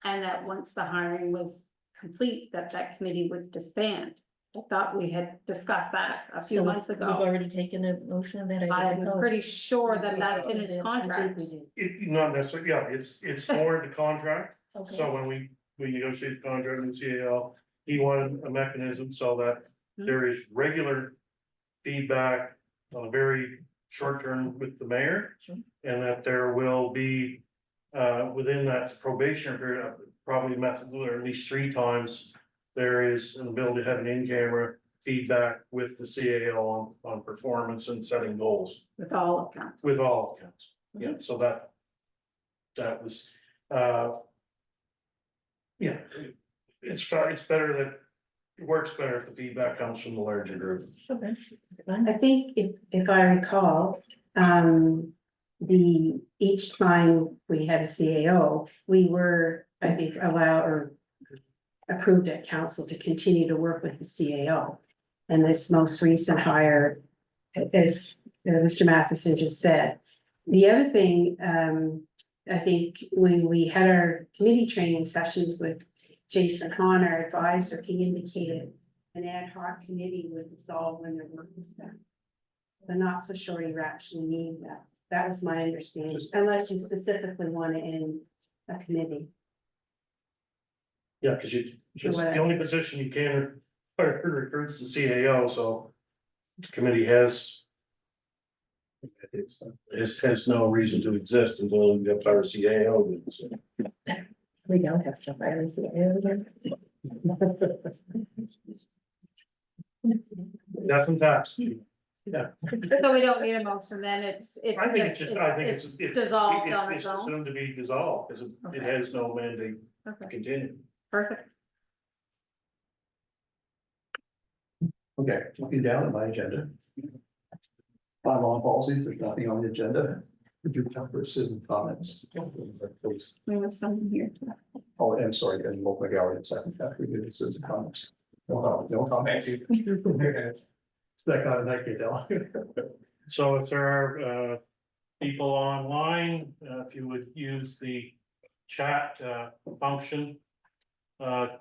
And that once the hiring was complete, that committee would disband. I thought we had discussed that a few So months We've ago. already taken a motion on that. I I'm don't know. pretty sure that that's in his I think contract. we did. Not necessarily, yeah, it's for the contract. Okay. So when we negotiate the contract with CAL, he wanted a mechanism so that there is regular feedback on a very short term with the mayor. Sure. And that there will be, within that probation period, probably method, or at least 3 times. There is an ability to have an in-camera feedback with the CAO on performance and setting goals With all of council. with all accounts. Yeah, so that was, yeah, it's better that, it works better if the feedback comes from the larger group. Okay. I think if I recall, each time we had a CAO, we were, I think, approved at council to continue to work with the CAO. And this most recent hire, as Mr. Matheson just said. The other thing, I think when we had our committee training sessions with Jason Hahn, our advisor, he indicated an ad hoc committee would dissolve when their work is done. I'm not so sure you actually need that. That was my understanding, unless you specifically want it in a committee. Yeah, because it's the only position you can recruits the CAO, so the committee has no reason to exist until we get our CAO. So. We don't have to fire the That's some tax. Yeah, So we don't need a motion, then it's. I think it's dissolved on its It's own. soon to be dissolved, because it has no mandate to Okay, continue. perfect. Okay, looking down at my agenda. Bylaw policies, there's nothing on the agenda. Would you cover citizen comments? Please. There was something here. Oh, I'm sorry, can you open the gallery in a second after we do the citizen comments? No comments. It's that kind of night, you tell. So if there are people online, if you would use the chat function to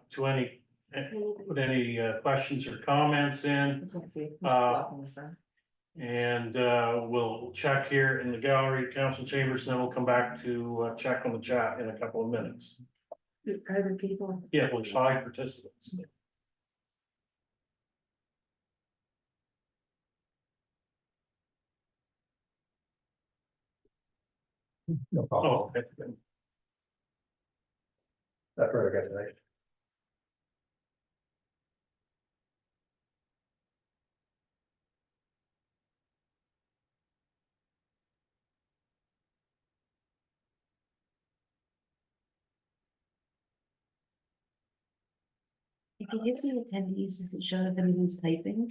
put any questions or comments in. And we'll check here in the gallery, council chambers, and then we'll come back to check on the chat in a couple of minutes. Other people. Yeah, well, there's 5 participants. No problem. Oh, okay. That's where I got tonight. If you give the attendees, does it show if anyone's typing?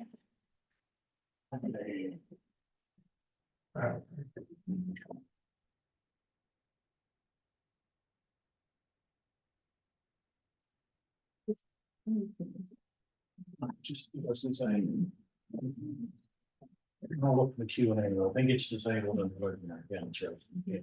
Just since I'll look for the Q and A, I think it's disabled in the webinar. Yeah, that's right. Yeah.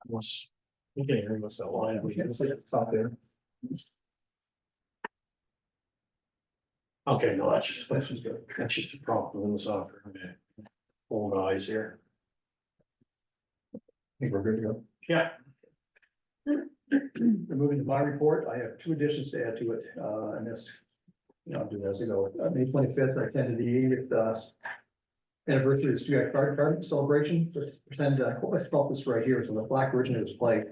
Was, you can hear us that line. We can see it top there. Okay, no, that's just good. That's just a problem in the software. Okay. Full eyes here. I think we're good to go. Yeah. Moving to my report, I have 2 additions to add to it, and that's, I'll do that as I go. May 25th, I attended the 80th anniversary of the Stuart Fire Department celebration. Pretend, I spelled this right here, so the Black originators play.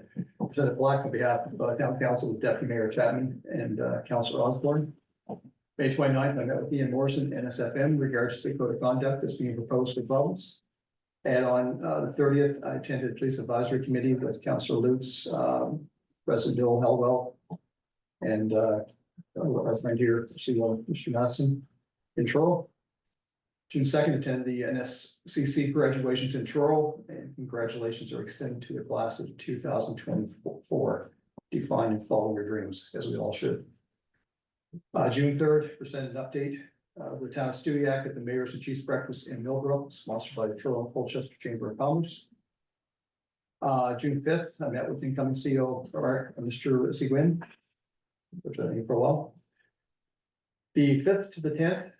Presented Black on behalf of Town Council with Deputy Mayor Chapman and Councilor Osborne. May 29th, I met with Ian Morrison, NSFM, in regards to the code of conduct that's being proposed to the province. And on the 30th, I attended Police Advisory Committee with Councilor Lutz, President Bill Helwell, and our friend here, Mr. Matson, in Truro. June 2nd, attended the NSCC graduations in Truro, and congratulations are extended to the class of 2024. Define and follow your dreams, as we all should. June 3rd, presented an update of the town of Studiac at the Mayor's and Chiefs Breakfast in Millbrook, sponsored by the Truro and Colchester Chamber of Commerce. June 5th, I met with incoming CEO, Mr. Seguin, which I think for a while. The 5th to the 10th,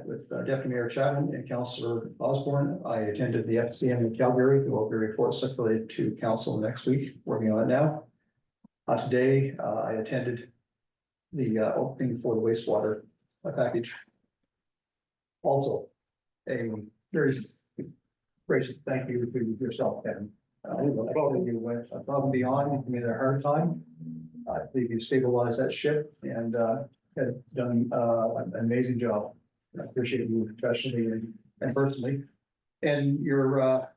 with Deputy Mayor Chapman and Councilor Osborne, I attended the FCM in Calgary. There will be a report circulated to council next week, working on it now. Today, I attended the opening for the wastewater package. Also, a very gracious thank you to yourself, Kevin. Both of you went above and beyond, you made it a hard time. I believe you stabilized that ship and had done an amazing job. I appreciate you professionally and personally, and your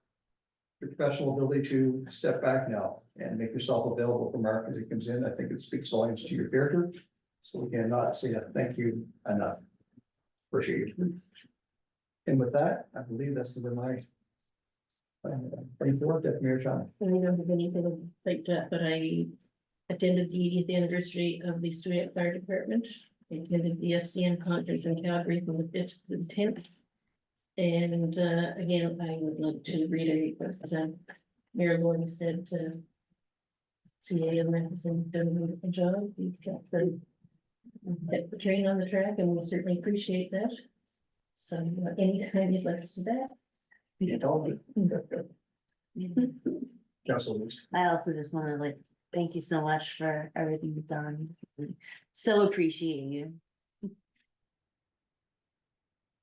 professional ability to step back now and make yourself available for Mark as he comes in. I think it speaks volumes to your character. So we cannot say a thank you enough. Appreciate it. And with that, I believe that's the my. Thanks for work, Deputy Mayor John. I don't have anything like that, but I attended the 80th anniversary of the Stuart Fire Department. I attended the FCN conference in Calgary from the 5th to the 10th. And again, I would like to reiterate what Mayor Gordon said. CA and Matheson done a wonderful job. We've got kept the train on the track, and we certainly appreciate that. So anytime you'd like to see that. You told me. Councilor Lewis. I also just want to thank you so much for everything you've done. So appreciate you.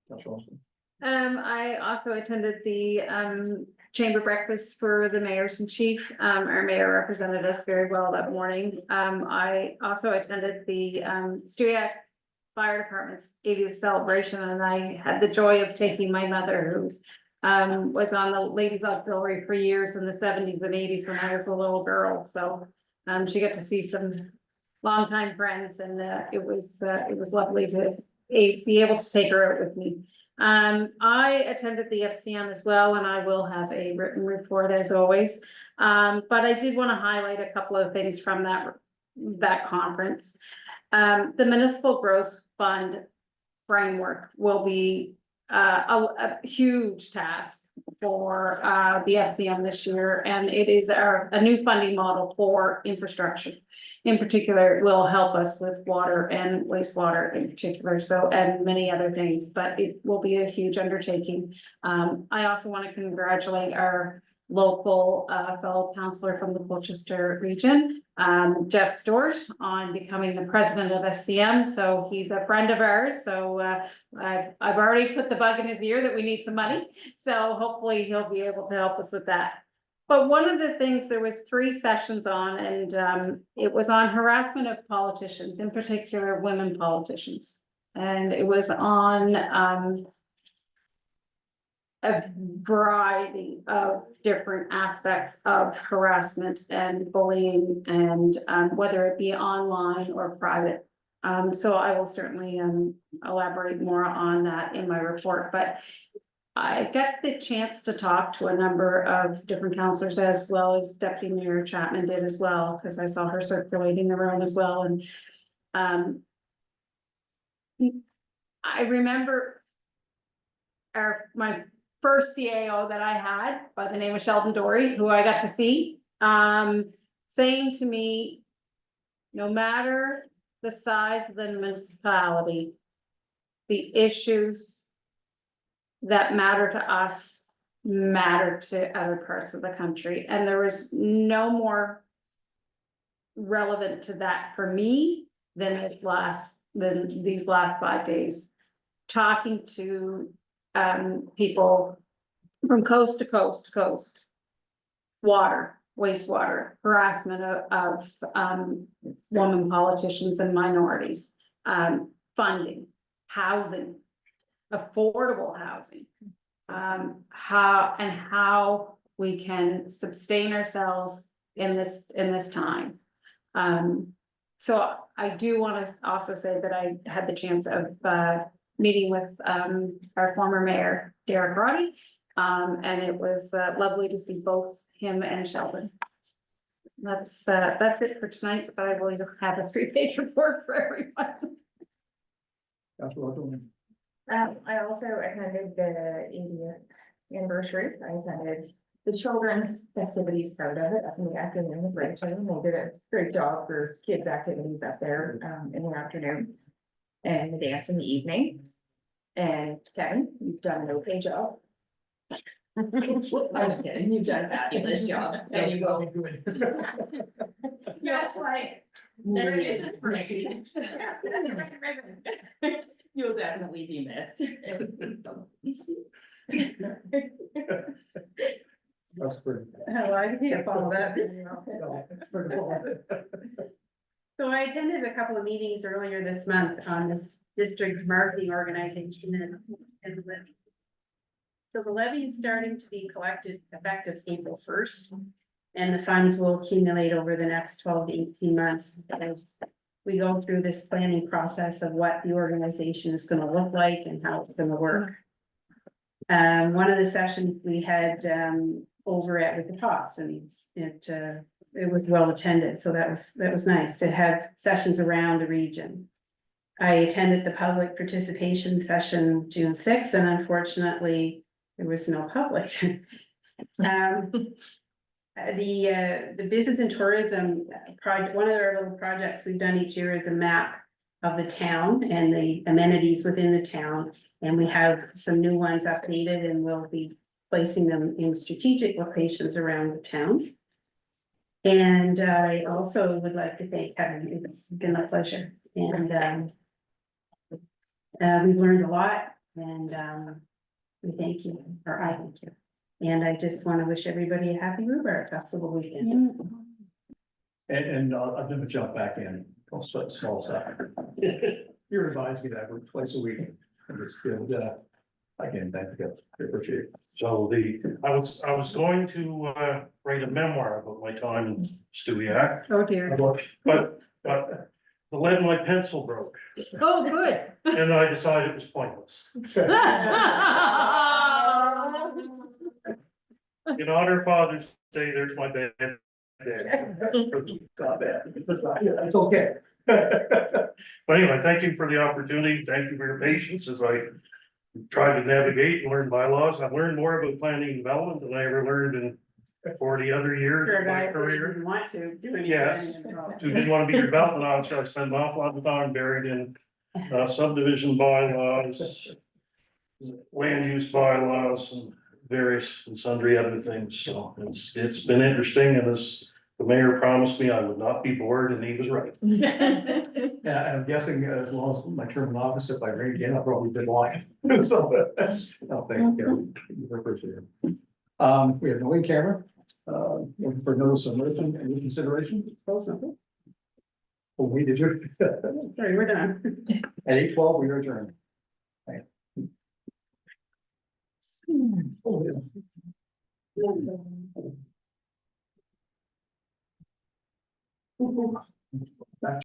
Councilor Osborne. I also attended the chamber breakfast for the mayors and chief. Our mayor represented us very well that morning. I also attended the Stuart Fire Department's 80th celebration, and I had the joy of taking my mother, who was on the ladies auxiliary for years in the 70s and 80s when I was a little girl. So she got to see some longtime friends, and it was lovely to be able to take her out with me. I attended the FCM as well, and I will have a written report as always. But I did want to highlight a couple of things from that conference. The Municipal Growth Fund framework will be a huge task for the FCM this year, and it is a new funding model for infrastructure. In particular, it will help us with water and wastewater in particular, so, and many other things, but it will be a huge undertaking. I also want to congratulate our local fellow councillor from the Colchester region, Jeff Stewart, on becoming the president of FCM. So he's a friend of ours. So I've already put the bug in his ear that we need some money. So hopefully he'll be able to help us with that. But one of the things, there was 3 sessions on, and it was on harassment of politicians, in particular women politicians. And it was on a variety of different aspects of harassment and bullying, and whether it be online or private. So I will certainly elaborate more on that in my report, but I got the chance to talk to a number of different counselors, as well as Deputy Mayor Chapman did as well, because I saw her circulating the room as well. And I remember my first CAO that I had, by the name of Sheldon Dory, who I got to see, saying to me, no matter the size of the municipality, the issues that matter to us matter to other parts of the country. And there was no more relevant to that for me than these last 5 days. Talking to, people from coast to coast to coast. Water, wastewater, harassment of women politicians and minorities, funding, housing, affordable housing. How we can sustain ourselves in this time. So I do want to also say that I had the chance of meeting with our former mayor, Derek Roddy. And it was lovely to see both him and Sheldon. That's it for tonight, but I will have a 3-page report for everyone. I also attended the 80th anniversary. I attended the children's festivities part of it up in the afternoon with Rachel. They did a great job for kids' activities up there in the afternoon. And the dance in the evening. And Kevin, you've done an okay job. I'm just kidding, you've done a fabulous job. And you will. That's like. There it is. You'll definitely be missed. That's pretty. Oh, I can't follow that. That's pretty cool. So I attended a couple of meetings earlier this month on this district marketing organization and the levy. So the levy is starting to be collected effective April 1st. And the funds will accumulate over the next 12 to 18 months as we go through this planning process of what the organization is gonna look like and how it's gonna work. One of the sessions we had over at with the Toss, and it was well attended, so that was nice to have sessions around the region. I attended the public participation session June 6th, and unfortunately, there was no public. The business and tourism project, one of our little projects we've done each year is a map of the town and the amenities within the town. And we have some new ones updated and we'll be placing them in strategic locations around the town. And I also would like to thank Kevin. It's been a pleasure. And we've learned a lot and we thank you, or I thank you. And I just want to wish everybody a happy Rhubarb Festival weekend. And I'm gonna jump back in, I'll start small stuff. You advised me that we're twice a week, and it's good, again, thank you, I appreciate it. So I was going to write a memoir about my time in Stewiacke, Oh dear. but the lead in my pencil broke, Oh, good. and I decided it was pointless. In honor of Father's Day, there's my bad day. Not bad. It's okay. But anyway, thank you for the opportunity. Thank you for your patience as I tried to navigate and learn bylaws. I've learned more about planning and development than I ever learned in 40 other years For of my guys that career. didn't want to do anything. Yes. Who didn't want to be a development officer, I spent an awful lot of time buried in subdivision bylaws, land use bylaws, and various and sundry other things. So it's been interesting, and as the mayor promised me, I would not be bored, and he was right. Yeah, I'm guessing as long as my term in office, if I ring again, I'll probably be lying. So, no, thank you. I appreciate it. We have no in camera, looking for notice of motion and reconsideration. Close nothing. Oh, we did you? Sorry, we're done. At 8:12, we are adjourned. Thank you. Oh, yeah.